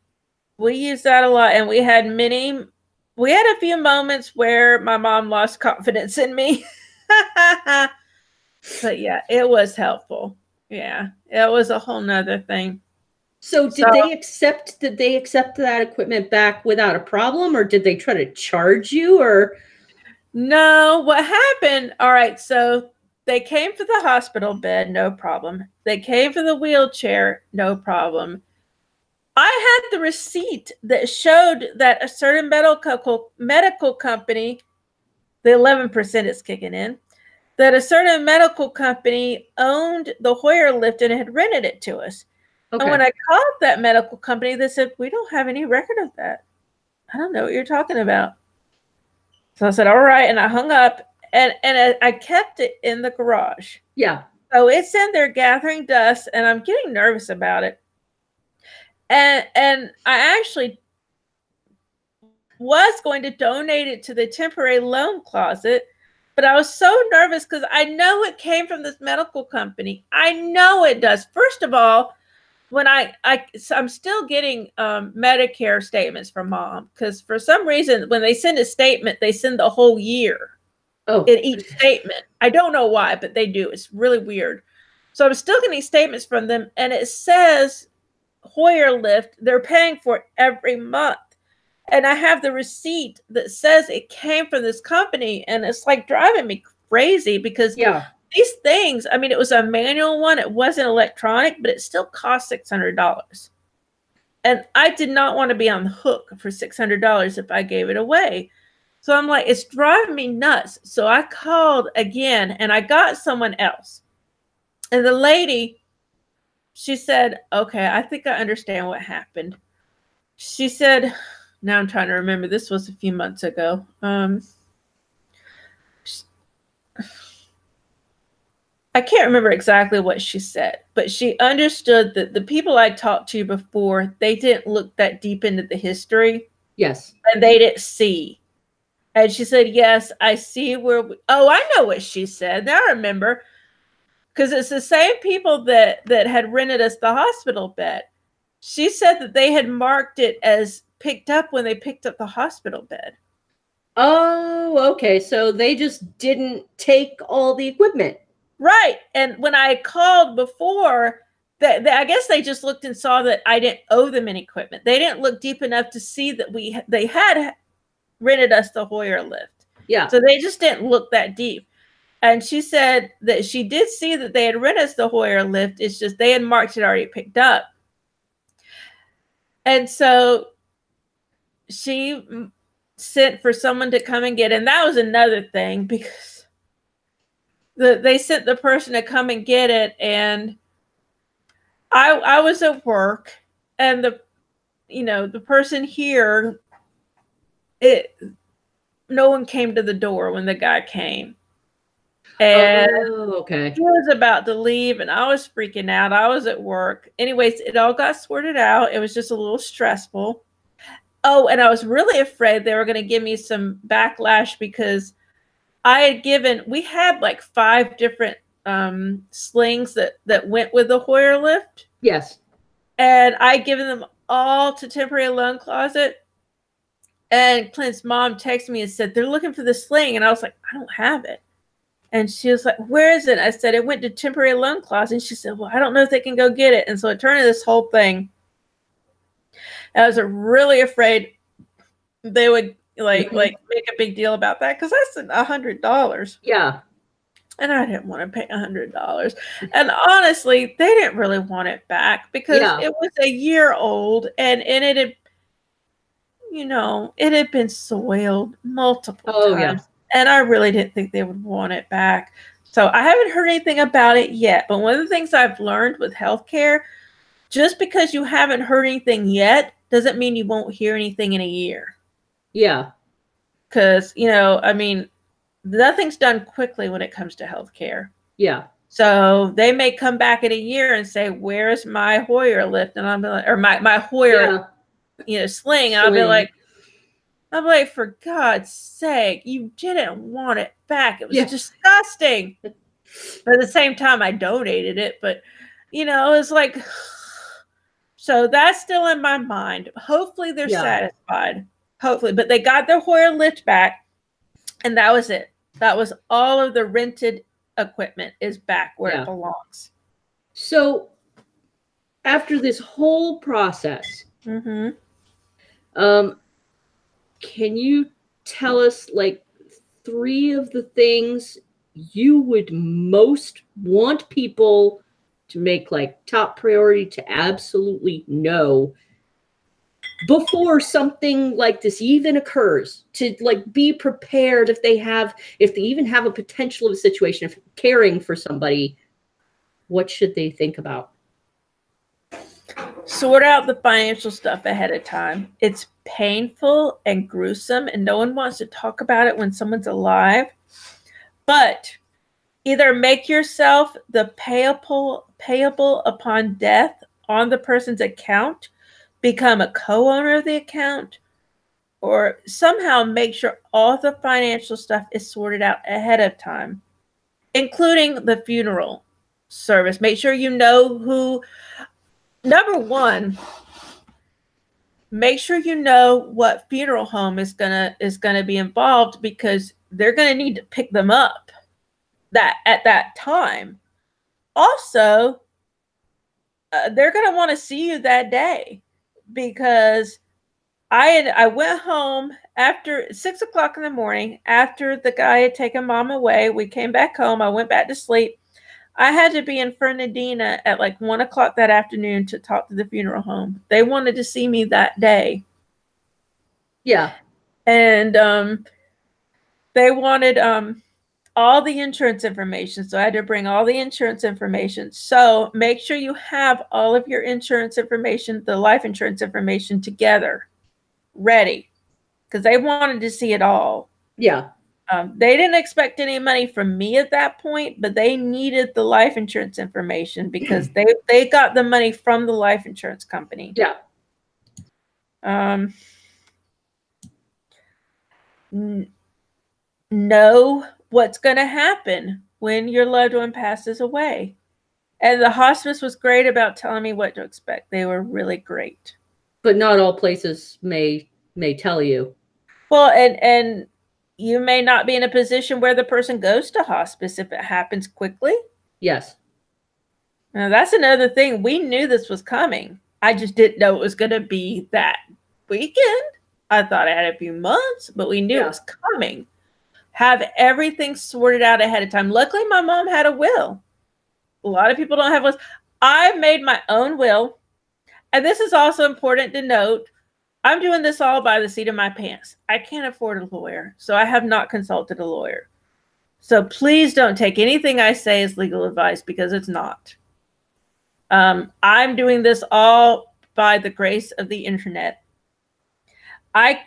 We used that a lot, and we had a few moments where my mom lost confidence in me. But yeah, it was helpful. Yeah, it was a whole nother thing. So did they accept that equipment back without a problem, or did they try to charge you, or? No, what happened? All right. So they came for the hospital bed. No problem. They came for the wheelchair. No problem. I had the receipt that showed that a certain medical company, the 11% is kicking in, that a certain medical company owned the Hoyer lift and had rented it to us. Okay. And when I called that medical company, they said, we don't have any record of that. I don't know what you're talking about. So I said, all right. And I hung up and I kept it in the garage. Yeah. So it's in there gathering dust and I'm getting nervous about it. And I actually was going to donate it to the temporary loan closet, But I was so nervous because I know it came from this medical company. I know it does. First of all, when I'm still getting Medicare statements from Mom, because for some reason when they send a statement, they send the whole year in each statement. I don't know why, but they do. It's really weird. So I'm still getting statements from them, and it says Hoyer lift. They're paying for it every month. And I have the receipt that says it came from this company, and it's like driving me crazy because these things, I mean, it was a manual one. It wasn't electronic, but it still cost $600. And I did not want to be on the hook for $600 if I gave it away. So I'm like, it's driving me nuts. So I called again, and I got someone else. And the lady, she said, okay, I think I understand what happened. She said, now I'm trying to remember, this was a few months ago. I can't remember exactly what she said, but she understood that the people I talked to before, they didn't look that deep into the history. Yes. And they didn't see. And she said, yes, I see where I know what she said. Now I remember. Because it's the same people that had rented us the hospital bed. She said that they had marked it as picked up when they picked up the hospital bed. Oh, okay. So they just didn't take all the equipment. Right. And when I called before, I guess they just looked and saw that I didn't owe them any equipment. They didn't look deep enough to see that they had rented us the Hoyer lift. Yeah. So they just didn't look that deep. And she said that she did see that they had rented us the Hoyer lift. It's just they had marked it already picked up. And so she sent for someone to come and get it. And that was another thing because they sent the person to come and get it. And I was at work, and the person here, no one came to the door when the guy came. And okay. He was about to leave, and I was freaking out. I was at work. Anyways, it all got sorted out. It was just a little stressful. Oh, and I was really afraid they were going to give me some backlash because we had like 5 different slings that went with the Hoyer lift. Yes. And I'd given them all to Temporary Loan Closet. And Clint's mom texted me and said, they're looking for the sling. And I was like, I don't have it. And she was like, where is it? I said, it went to Temporary Loan Closet. And she said, well, I don't know if they can go get it. And so it turned into this whole thing. I was really afraid they would like make a big deal about that because that's $100. Yeah. And I didn't want to pay $100. And honestly, they didn't really want it back because it was a year old and it had, it had been soiled multiple times. Yeah. And I really didn't think they would want it back. So I haven't heard anything about it yet. But one of the things I've learned with healthcare, just because you haven't heard anything yet, doesn't mean you won't hear anything in a year. Yeah. Because, nothing's done quickly when it comes to healthcare. Yeah. So they may come back in a year and say, where's my Hoyer lift? And I'll be like, or my Hoyer, sling. And I'll be like, for God's sake, you didn't want it back. It was disgusting. But at the same time, I donated it. But, it's like, so that's still in my mind. Hopefully they're satisfied. Hopefully. But they got their Hoyer lift back. And that was it. That was all of the rented equipment is back where it belongs. So after this whole process, can you tell us like 3 of the things you would most want people to make like top priority to absolutely know before something like this even occurs, to like be prepared if they even have a potential of a situation of caring for somebody? What should they think about? Sort out the financial stuff ahead of time. It's painful and gruesome, and no one wants to talk about it when someone's alive. But either make yourself the payable upon death on the person's account, become a co-owner of the account, or somehow make sure all the financial stuff is sorted out ahead of time, including the funeral service. Make sure you know who, number one, make sure you know what funeral home is gonna be involved, because they're gonna need to pick them up at that time. Also, they're gonna want to see you that day, because I went home after 6 o'clock in the morning after the guy had taken Mom away. We came back home. I went back to sleep. I had to be in Fernandina at like 1 o'clock that afternoon to talk to the funeral home. They wanted to see me that day. Yeah. And they wanted all the insurance information. So I had to bring all the insurance information. So make sure you have all of your insurance information, the life insurance information together, ready, because they wanted to see it all. Yeah. They didn't expect any money from me at that point, but they needed the life insurance information because they got the money from the life insurance company. Yeah. Know what's going to happen when your loved one passes away. And the hospice was great about telling me what to expect. They were really great. But not all places may tell you. Well, and you may not be in a position where the person goes to hospice if it happens quickly. Yes. Now, that's another thing. We knew this was coming. I just didn't know it was going to be that weekend. I thought I had a few months, but we knew it was coming. Have everything sorted out ahead of time. Luckily, my mom had a will. A lot of people don't have wills. I made my own will. And this is also important to note. I'm doing this all by the seat of my pants. I can't afford a lawyer, so I have not consulted a lawyer. So please don't take anything I say as legal advice, because it's not. I'm doing this all by the grace of the internet. I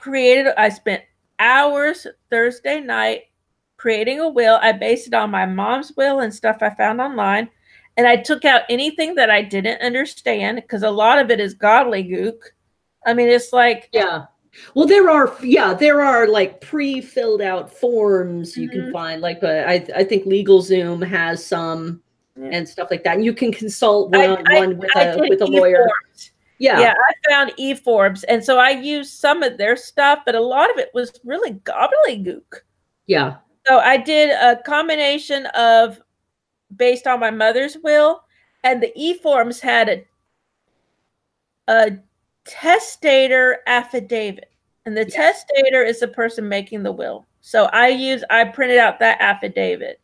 spent hours Thursday night creating a will. I based it on my mom's will and stuff I found online. And I took out anything that I didn't understand, because a lot of it is gobbledygook. I mean, it's like... Yeah. Well, there are like pre-filled out forms you can find. Like, I think LegalZoom has some and stuff like that. And you can consult one-on-one with a lawyer. Yeah, I found e-forms. And so I used some of their stuff, but a lot of it was really gobbledygook. Yeah. So I did a combination of based on my mother's will, and the e-forms had a testator affidavit, and the testator is the person making the will. So I printed out that affidavit.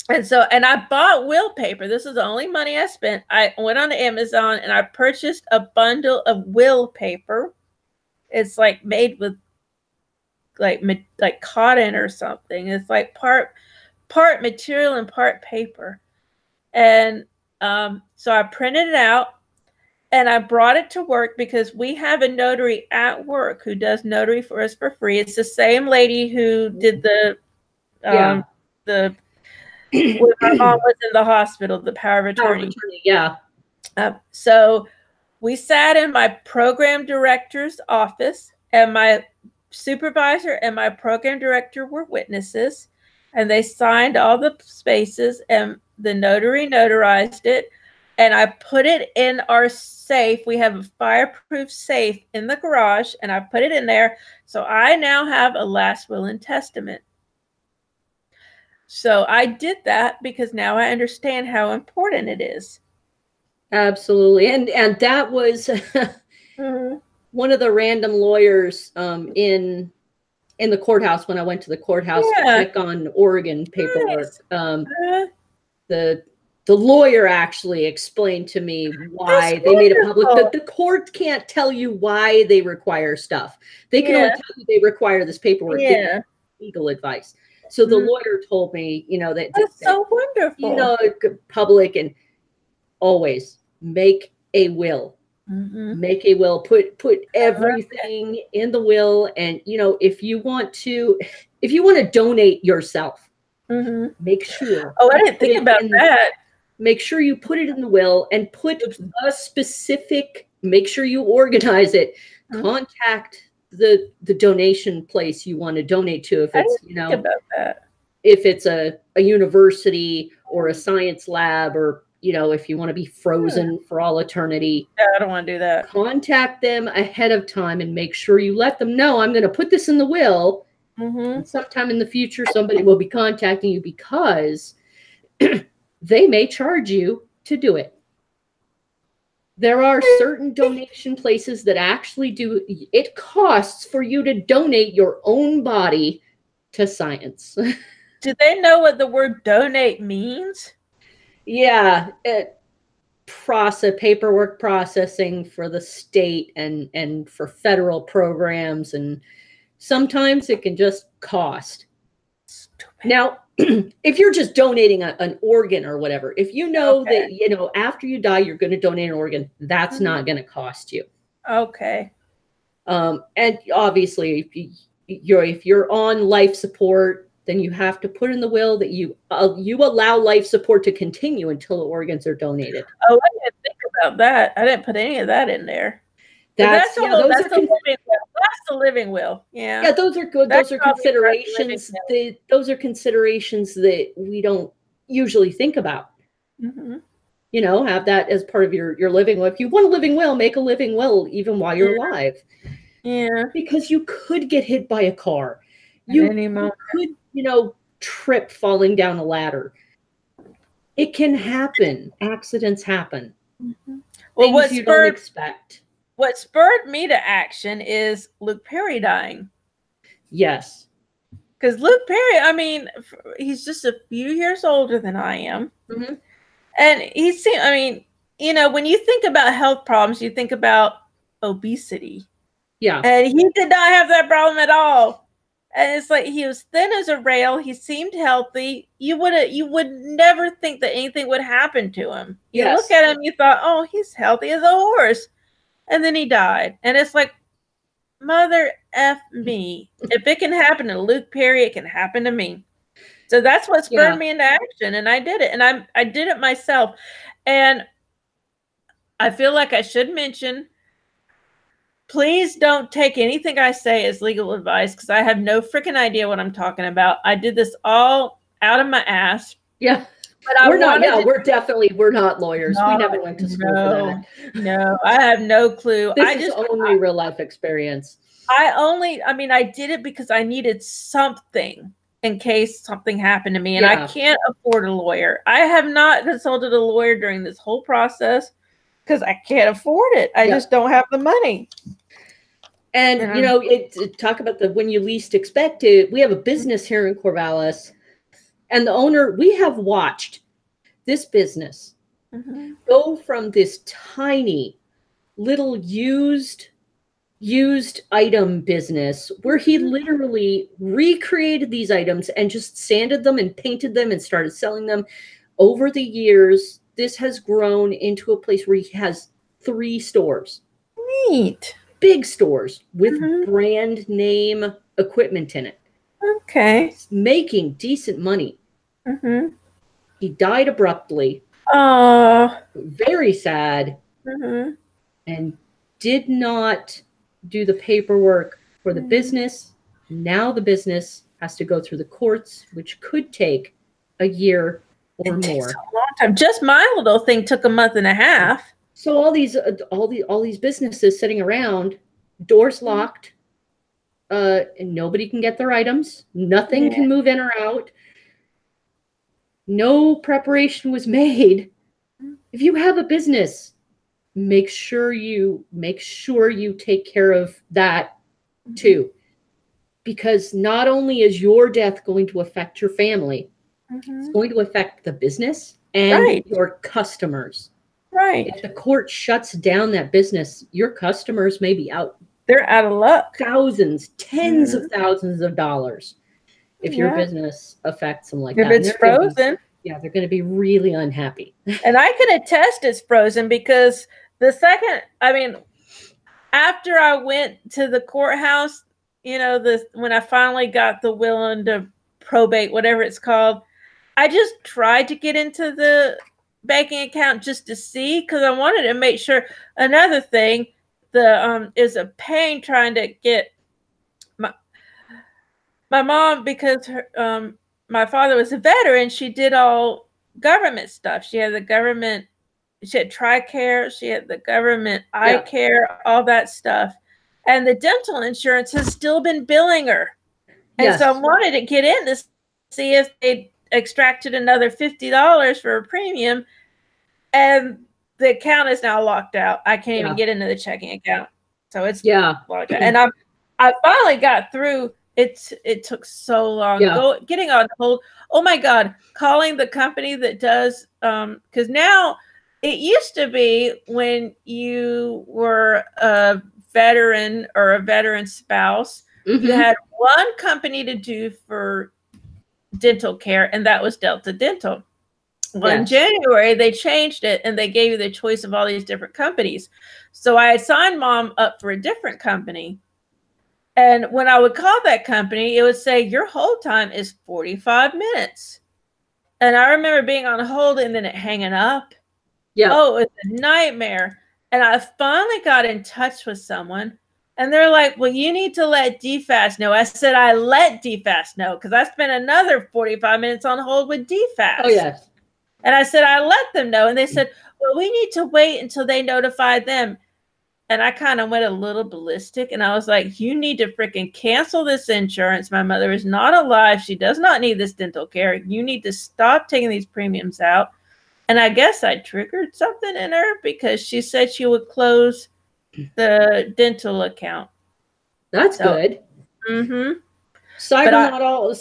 And I bought will paper. This is the only money I spent. I went on Amazon and I purchased a bundle of will paper. It's like made with like cotton or something. It's like part material and part paper. And so I printed it out and I brought it to work, because we have a notary at work who does notary for us for free. It's the same lady who did when my mom was in the hospital, the power of attorney. Yeah. So we sat in my program director's office, and my supervisor and my program director were witnesses, and they signed all the spaces, and the notary notarized it, and I put it in our safe. We have a fireproof safe in the garage, and I put it in there. So I now have a last will and testament. So I did that because now I understand how important it is. Absolutely. And that was one of the random lawyers in the courthouse when I went to the courthouse to check on Oregon paperwork. The lawyer actually explained to me why they made it public. The court can't tell you why they require stuff. They can only tell you they require this paperwork. Yeah. Legal advice. So the lawyer told me, that's so wonderful. Public, and always make a will. Make a will. Put everything in the will. And if you want to donate yourself, make sure. Oh, I didn't think about that. Make sure you put it in the will and put a specific. Make sure you organize it. Contact the donation place you want to donate to. If it's, about that. If it's a university or a science lab, or, if you want to be frozen for all eternity. Yeah, I don't want to do that. Contact them ahead of time and make sure you let them know, I'm going to put this in the will. And sometime in the future, somebody will be contacting you, because they may charge you to do it. There are certain donation places that actually do. It costs for you to donate your own body to science. Do they know what the word donate means? Yeah. Paperwork processing for the state and for federal programs. And sometimes it can just cost. Stupid. Now, if you're just donating an organ or whatever, if you know that, after you die, you're going to donate an organ, that's not going to cost you. Okay. And obviously, if you're on life support, then you have to put in the will that you allow life support to continue until the organs are donated. Oh, I didn't think about that. I didn't put any of that in there. That's the living will. Yeah. Yeah, those are good. Those are considerations. Those are considerations that we don't usually think about. Have that as part of your living will. If you want a living will, make a living will even while you're alive. Yeah. Because you could get hit by a car. You could, trip falling down a ladder. It can happen. Accidents happen. Well, what you don't expect. What spurred me to action is Luke Perry dying. Yes. Because Luke Perry, he's just a few years older than I am. And when you think about health problems, you think about obesity. Yeah. And he did not have that problem at all. And it's like, he was thin as a rail. He seemed healthy. You would never think that anything would happen to him. You look at him, you thought, oh, he's healthy as a horse. And then he died. And it's like, mother F me. If it can happen to Luke Perry, it can happen to me. So that's what spurred me into action. And I did it. And I did it myself. And I feel like I should mention, please don't take anything I say as legal advice, because I have no freaking idea what I'm talking about. I did this all out of my ass. Yeah. But we're not lawyers. We never went to school for that. No, I have no clue. This is only real life experience. I did it because I needed something in case something happened to me, and I can't afford a lawyer. I have not consulted a lawyer during this whole process because I can't afford it. I just don't have the money. And, talk about when you least expect it. We have a business here in Corvallis. And the owner, we have watched this business go from this tiny little used item business where he literally recreated these items and just sanded them and painted them and started selling them. Over the years, this has grown into a place where he has 3 stores. Neat. Big stores with brand name equipment in it. Okay. Making decent money. He died abruptly. Very sad. And did not do the paperwork for the business. Now the business has to go through the courts, which could take a year or more. Takes a long time. Just my little thing took a month and a half. So all these businesses sitting around, doors locked, and nobody can get their items. Nothing can move in or out. No preparation was made. If you have a business, make sure you take care of that too. Because not only is your death going to affect your family, it's going to affect the business and your customers. Right. If the court shuts down that business, your customers may be out. They're out of luck. Thousands, tens of thousands of dollars. If your business affects them like that. If it's frozen. They're going to be really unhappy. And I can attest it's frozen because after I went to the courthouse, when I finally got the will into probate, whatever it's called, I just tried to get into the banking account just to see, because I wanted to make sure. Another thing, is a pain trying to get my mom, because my father was a veteran, she did all government stuff. She had the government, she had TRICARE, she had the government eye care, all that stuff. And the dental insurance has still been billing her. And so I wanted to get in to see if they extracted another $50 for a premium. And the account is now locked out. I can't even get into the checking account. So it's locked out. And I finally got through. It took so long getting on hold. Oh my God, calling the company that does, because now it used to be when you were a veteran or a veteran spouse, you had one company to do for dental care, and that was Delta Dental. Well, in January, they changed it, and they gave you the choice of all these different companies. So I had signed Mom up for a different company. And when I would call that company, it would say, your hold time is 45 minutes. And I remember being on hold and then it hanging up. Yeah. Oh, it was a nightmare. And I finally got in touch with someone. And they're like, well, you need to let DFAS know. I said, I let DFAS know because I spent another 45 minutes on hold with DFAS. Oh, yes. And I said, I let them know. And they said, well, we need to wait until they notify them. And I kind of went a little ballistic. And I was like, you need to freaking cancel this insurance. My mother is not alive. She does not need this dental care. You need to stop taking these premiums out. And I guess I triggered something in her because she said she would close the dental account. That's good. Mm-hmm. Cybernaut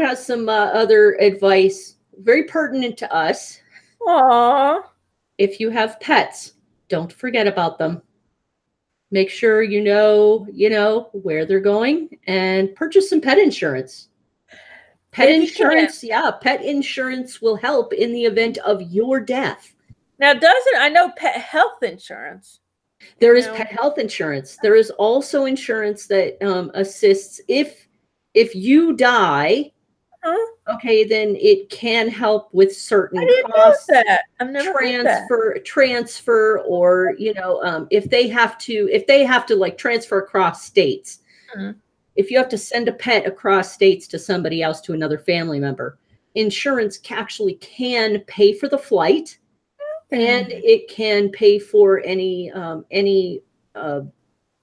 has some other advice, very pertinent to us. Aww. If you have pets, don't forget about them. Make sure you know where they're going and purchase some pet insurance. Pet insurance will help in the event of your death. Now, I know pet health insurance. There is pet health insurance. There is also insurance that assists if you die. Okay, then it can help with certain costs. I've never transfer, or if they have to like transfer across states. If you have to send a pet across states to somebody else, to another family member, insurance actually can pay for the flight. And it can pay for any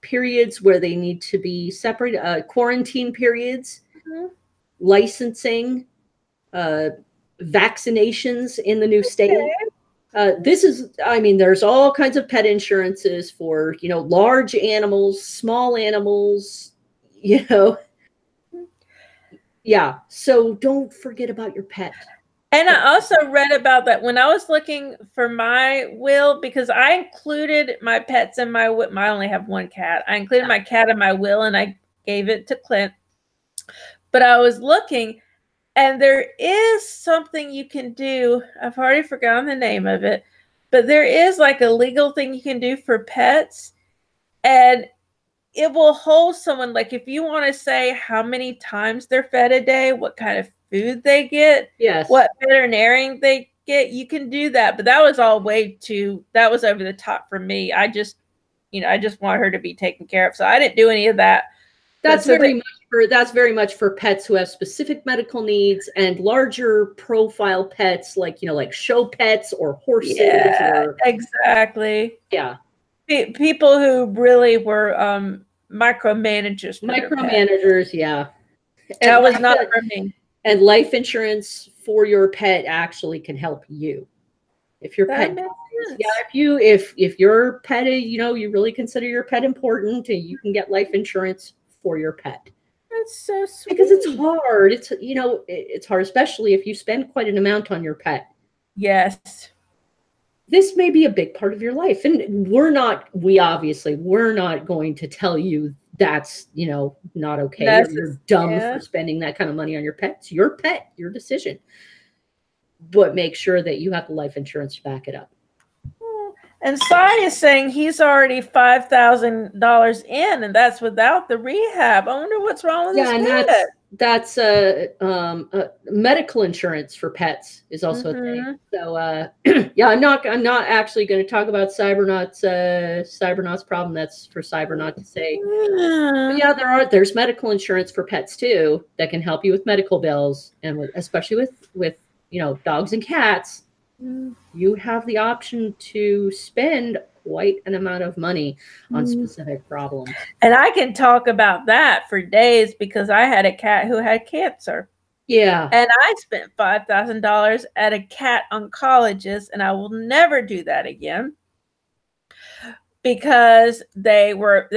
periods where they need to be separated, quarantine periods, licensing, vaccinations in the new state. There's all kinds of pet insurances for, large animals, small animals, Yeah. So don't forget about your pet. And I also read about that when I was looking for my will, because I included my pets in my will. I only have one cat. I included my cat in my will and I gave it to Clint. But I was looking, and there is something you can do. I've already forgotten the name of it, but there is like a legal thing you can do for pets, and it will hold someone. Like if you want to say how many times they're fed a day, what kind of food they get, what veterinarian they get, you can do that. But that was all that was over the top for me. I just want her to be taken care of. So I didn't do any of that. That's very much for pets who have specific medical needs, and larger profile pets like show pets or horses. Yeah, exactly. Yeah. People who really were micromanagers. Yeah. And that was not for me. And life insurance for your pet actually can help you. If your pet, if your pet, you really consider your pet important, and you can get life insurance for your pet. That's so sweet. Because it's hard. It's hard, especially if you spend quite an amount on your pet. Yes. This may be a big part of your life. And we're not going to tell you that's, not okay. Or you're dumb for spending that kind of money on your pet. It's your pet, your decision. But make sure that you have the life insurance to back it up. And Sai is saying he's already $5,000 in, and that's without the rehab. I wonder what's wrong with his head. that's medical insurance for pets is also a thing. So yeah, I'm not actually going to talk about Cybernaut's problem. That's for Cybernaut to say. But yeah, there's medical insurance for pets too that can help you with medical bills, and especially with dogs and cats. You have the option to spend quite an amount of money on specific problems. And I can talk about that for days because I had a cat who had cancer. Yeah. And I spent $5,000 at a cat oncologist, and I will never do that again because they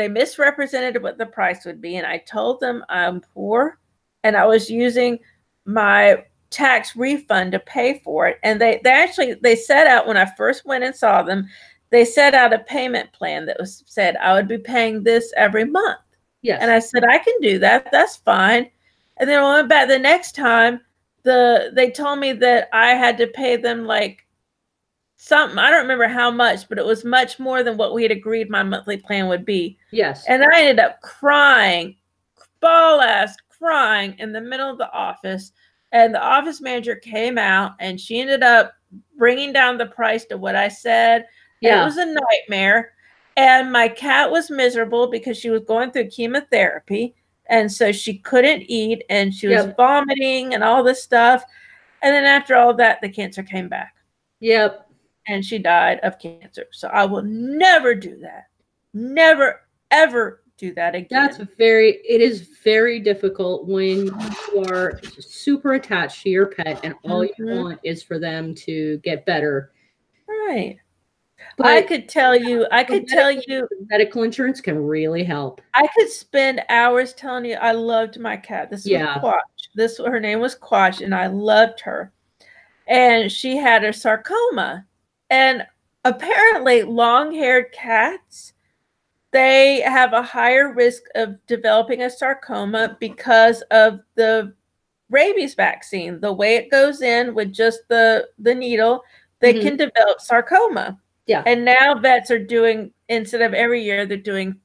misrepresented what the price would be. And I told them I'm poor and I was using my tax refund to pay for it. And they set out, when I first went and saw them, they set out a payment plan that said I would be paying this every month. Yes. And I said, I can do that. That's fine. And then when I went back the next time, they told me that I had to pay them like something. I don't remember how much, but it was much more than what we had agreed my monthly plan would be. Yes. And I ended up crying, ball-ass crying in the middle of the office. And the office manager came out and she ended up bringing down the price to what I said. Yeah. It was a nightmare. And my cat was miserable because she was going through chemotherapy. And so she couldn't eat and she was vomiting and all this stuff. And then after all that, the cancer came back. Yep. And she died of cancer. So I will never do that. Never, ever do that again. It is very difficult when you are super attached to your pet and all you want is for them to get better. Right. But I could tell you medical insurance can really help. I could spend hours telling you I loved my cat. This was Quatch. Her name was Quatch, and I loved her. And she had a sarcoma. And apparently long-haired cats, they have a higher risk of developing a sarcoma because of the rabies vaccine. The way it goes in with just the needle, they can develop sarcoma. Yeah. And now vets are doing, instead of every year, they're doing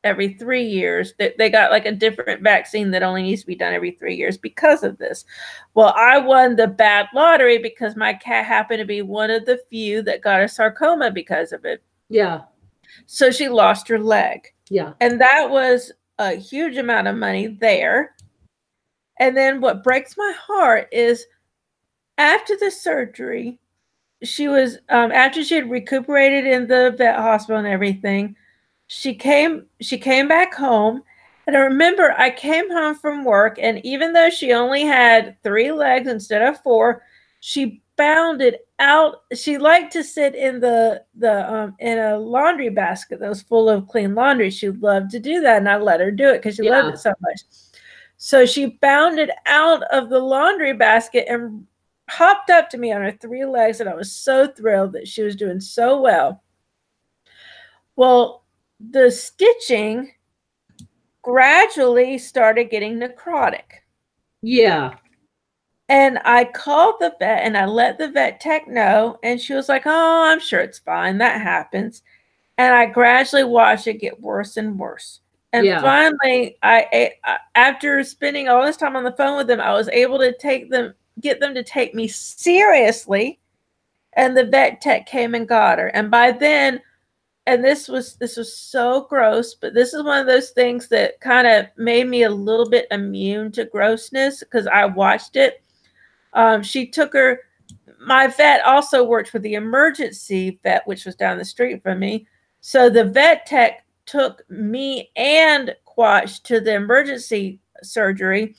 every 3 years. They got like a different vaccine that only needs to be done every 3 years because of this. Well, I won the bad lottery because my cat happened to be one of the few that got a sarcoma because of it. Yeah. So she lost her leg. Yeah. And that was a huge amount of money there. And then what breaks my heart is after the surgery, she was, after she had recuperated in the vet hospital and everything, she came back home. And I remember I came home from work, and even though she only had 3 legs instead of 4, she bounded out. She liked to sit in in a laundry basket that was full of clean laundry. She loved to do that, and I let her do it because she loved it so much. So she bounded out of the laundry basket and hopped up to me on her 3 legs, and I was so thrilled that she was doing so well. Well, the stitching gradually started getting necrotic. Yeah. And I called the vet and I let the vet tech know, and she was like, oh, I'm sure it's fine. That happens. And I gradually watched it get worse and worse. And finally, after spending all this time on the phone with them, I was able to get them to take me seriously. And the vet tech came and got her. And by then, and this was so gross, but this is one of those things that kind of made me a little bit immune to grossness because I watched it. She took her. My vet also worked for the emergency vet, which was down the street from me. So the vet tech took me and Quatch to the emergency surgery.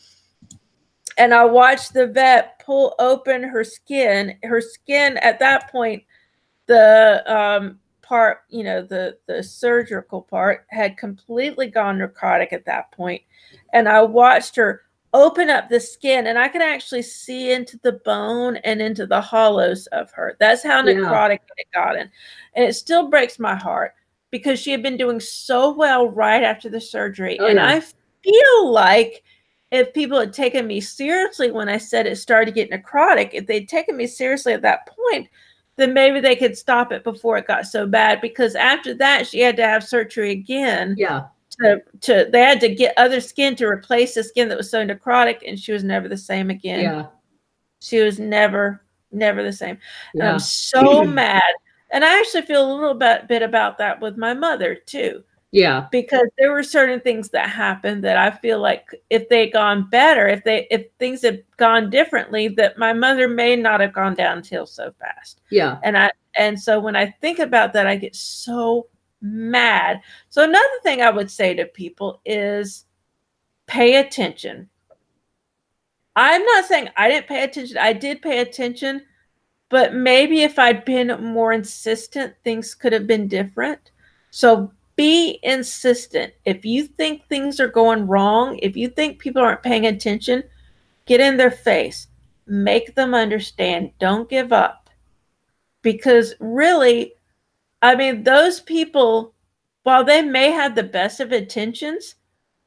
And I watched the vet pull open her skin. Her skin at that point, the part, the surgical part had completely gone necrotic at that point. And I watched her open up the skin, and I could actually see into the bone and into the hollows of her. That's how necrotic it got in. And it still breaks my heart because she had been doing so well right after the surgery. I feel like if people had taken me seriously when I said it started to get necrotic, if they'd taken me seriously at that point, then maybe they could stop it before it got so bad, because after that, she had to have surgery again they had to get other skin to replace the skin that was so necrotic, and she was never the same again. Yeah. She was never the same. Yeah. And I'm so mad. And I actually feel a little bit about that with my mother too. Yeah. Because there were certain things that happened that I feel like if they'd gone better, if things had gone differently, that my mother may not have gone downhill so fast. Yeah. And so when I think about that, I get so mad. So another thing I would say to people is pay attention. I'm not saying I didn't pay attention. I did pay attention, but maybe if I'd been more insistent, things could have been different. So be insistent. If you think things are going wrong, if you think people aren't paying attention, get in their face. Make them understand. Don't give up. Because really, I mean, those people, while they may have the best of intentions,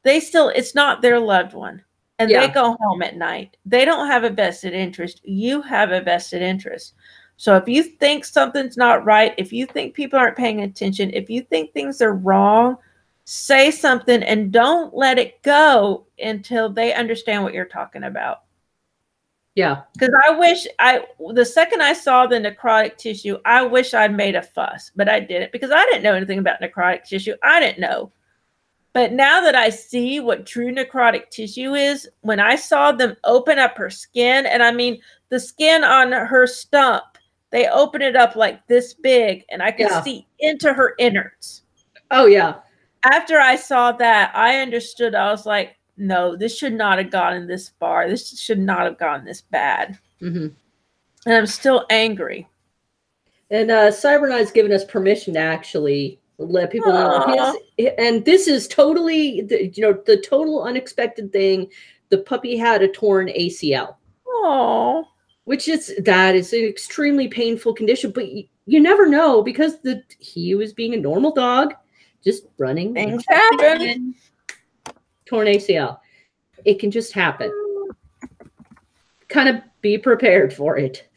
it's not their loved one. And they go home at night. They don't have a vested interest. You have a vested interest. So if you think something's not right, if you think people aren't paying attention, if you think things are wrong, say something and don't let it go until they understand what you're talking about. Yeah. Because the second I saw the necrotic tissue, I wish I'd made a fuss, but I didn't because I didn't know anything about necrotic tissue. I didn't know. But now that I see what true necrotic tissue is, when I saw them open up her skin, and I mean the skin on her stump, they open it up like this big, and I could see into her innards. Oh, yeah. After I saw that, I understood. I was like, no, this should not have gotten this far. This should not have gotten this bad. Mm-hmm. And I'm still angry. And Cybernite's given us permission to actually let people know. And this is totally, the total unexpected thing. The puppy had a torn ACL. Oh. That is an extremely painful condition, but you never know because he was being a normal dog, just running. Things happen. Torn ACL. It can just happen. Kind of be prepared for it.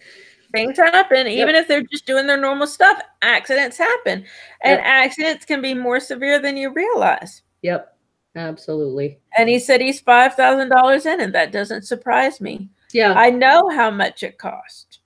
Things happen, even if they're just doing their normal stuff. Accidents happen, and accidents can be more severe than you realize. Yep, absolutely. And he said he's $5,000 in, and that doesn't surprise me. Yeah, I know how much it cost.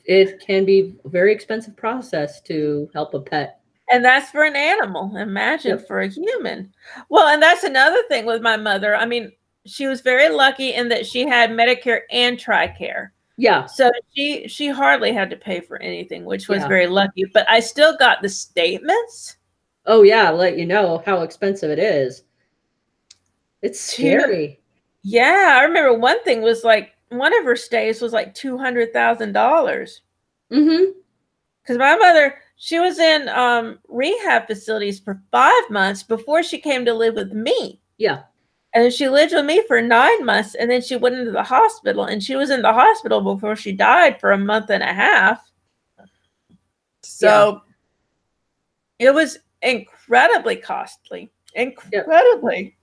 It can be a very expensive process to help a pet. And that's for an animal. Imagine for a human. Well, and that's another thing with my mother. I mean, she was very lucky in that she had Medicare and TRICARE. Yeah. So she hardly had to pay for anything, which was very lucky. But I still got the statements. Oh, yeah. Let you know how expensive it is. It's scary. Yeah. I remember one thing was like, one of her stays was like $200,000. Mm-hmm. Because my mother, she was in rehab facilities for 5 months before she came to live with me. Yeah. And she lived with me for 9 months, and then she went into the hospital, and she was in the hospital before she died for a month and a half. So it was incredibly costly, incredibly.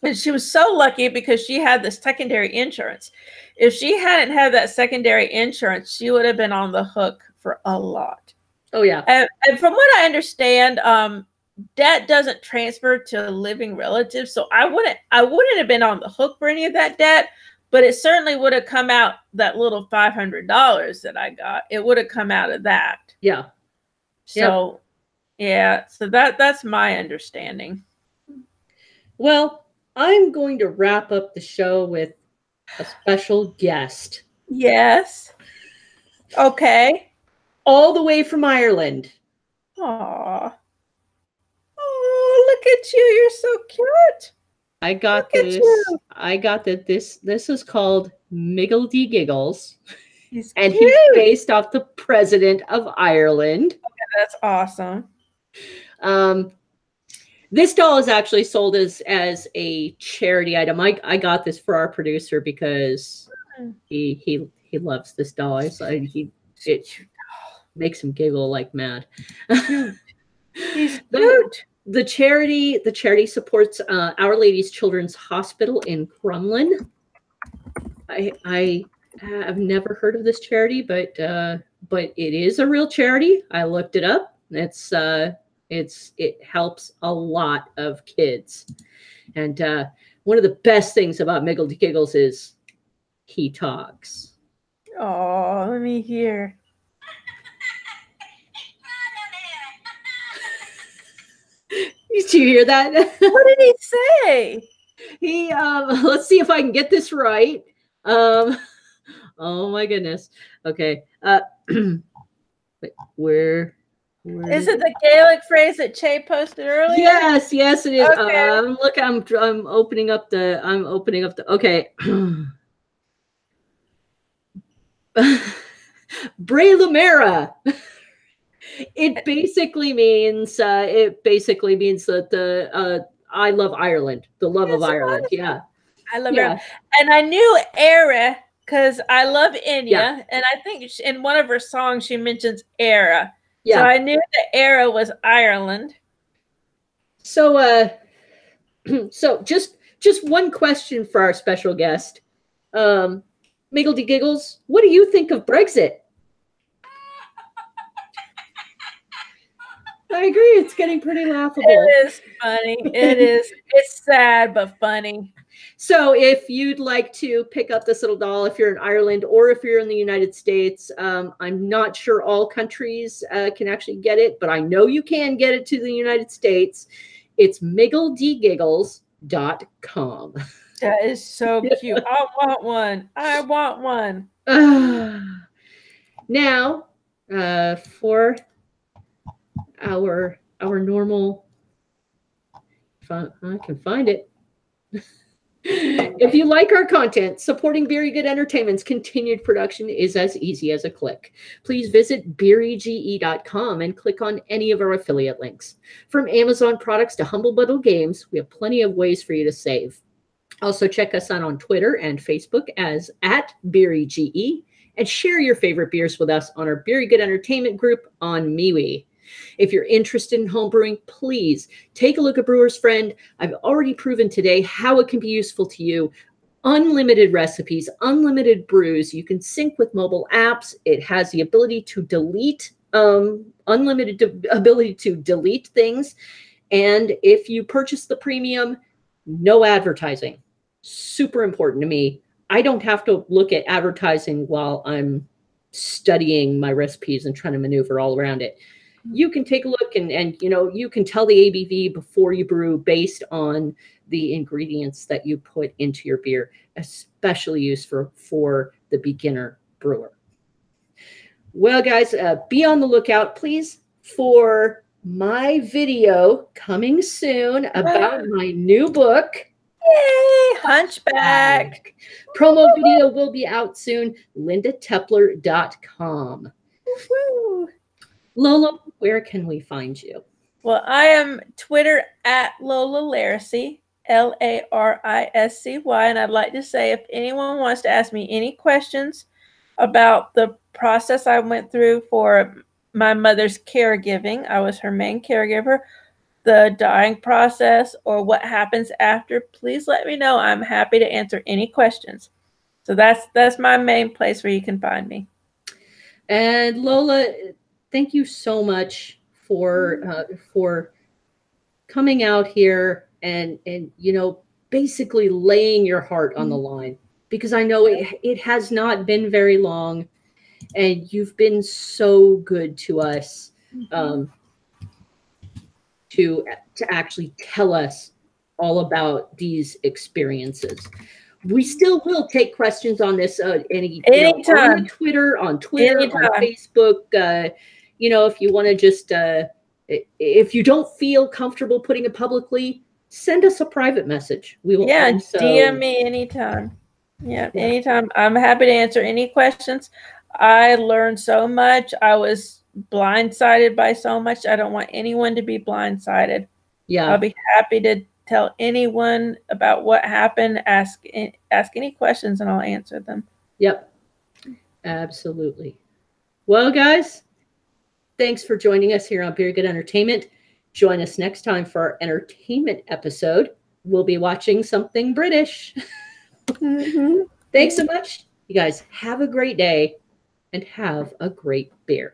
And she was so lucky because she had this secondary insurance. If she hadn't had that secondary insurance, she would have been on the hook for a lot. Oh, yeah. And from what I understand, debt doesn't transfer to living relatives. So I wouldn't have been on the hook for any of that debt, but it certainly would have come out that little $500 that I got. It would have come out of that. Yeah. So, so that's my understanding. Well, I'm going to wrap up the show with a special guest. Yes. Okay. All the way from Ireland. Aww. Oh, look at you. You're so cute. I got this. I got that this is called Miggledy Giggles. He's based off the president of Ireland. Okay, that's awesome. This doll is actually sold as a charity item. I got this for our producer because he loves this doll. It makes him giggle like mad. He's cute. The charity supports Our Lady's Children's Hospital in Crumlin. I have never heard of this charity, but it is a real charity. I looked it up. It's It helps a lot of kids. And one of the best things about Miggledy Giggles is he talks. Oh, let me hear. Did you hear that? What did he say? He let's see if I can get this right. Oh my goodness. Okay. Where is it the Gaelic phrase that Che posted earlier? Yes, yes, it is. Okay. Look, I'm opening up the okay. Bray Lumera. It basically means that the I love Ireland, the love of Ireland. Yeah, I love her. And I knew Era because I love Enya, and I think in one of her songs she mentions Era. Yeah. So I knew the Era was Ireland. So so just one question for our special guest. Miggledy Giggles, what do you think of Brexit? I agree. It's getting pretty laughable. It is funny. It is. It's sad, but funny. So if you'd like to pick up this little doll, if you're in Ireland or if you're in the United States, I'm not sure all countries can actually get it, but I know you can get it to the United States. It's miggledygiggles.com. That is so cute. I want one. I want one. Now, for our normal, I can find it. If you like our content, supporting Beery Good Entertainment's continued production is as easy as a click. Please visit beeryge.com and click on any of our affiliate links. From Amazon products to Humble Bundle games, we have plenty of ways for you to save. Also, check us out on Twitter and Facebook as @BeeryGE, and share your favorite beers with us on our Beery Good Entertainment group on MeWe. If you're interested in homebrewing, please take a look at Brewers Friend. I've already proven today how it can be useful to you. Unlimited recipes, unlimited brews. You can sync with mobile apps. It has the ability to delete, unlimited ability to delete things. And if you purchase the premium, no advertising. Super important to me. I don't have to look at advertising while I'm studying my recipes and trying to maneuver all around it. You can take a look and you know, you can tell the ABV before you brew based on the ingredients that you put into your beer, especially used for the beginner brewer. Well, guys, be on the lookout, please, for my video coming soon about my new book. Yay, Hunchback. Promo video will be out soon. lindatepler.com. Woo-hoo. Lola, where can we find you? Well, I am Twitter @Lola Lariscy, LARISCY. And I'd like to say, if anyone wants to ask me any questions about the process I went through for my mother's caregiving, I was her main caregiver, the dying process, or what happens after, please let me know. I'm happy to answer any questions. So that's my main place where you can find me. And Lola, thank you so much for coming out here and you know, basically laying your heart on the line, because I know it has not been very long, and you've been so good to us to actually tell us all about these experiences. We still will take questions on this anytime. On Twitter, anytime. On Facebook. You know, if you want to just, if you don't feel comfortable putting it publicly, send us a private message. We will. Yeah, DM me anytime. Yeah, anytime. I'm happy to answer any questions. I learned so much. I was blindsided by so much. I don't want anyone to be blindsided. Yeah, I'll be happy to tell anyone about what happened. Ask any questions and I'll answer them. Yep, absolutely. Well, guys, thanks for joining us here on Beery Good Entertainment. Join us next time for our entertainment episode. We'll be watching something British. Thanks so much. You guys have a great day and have a great beer.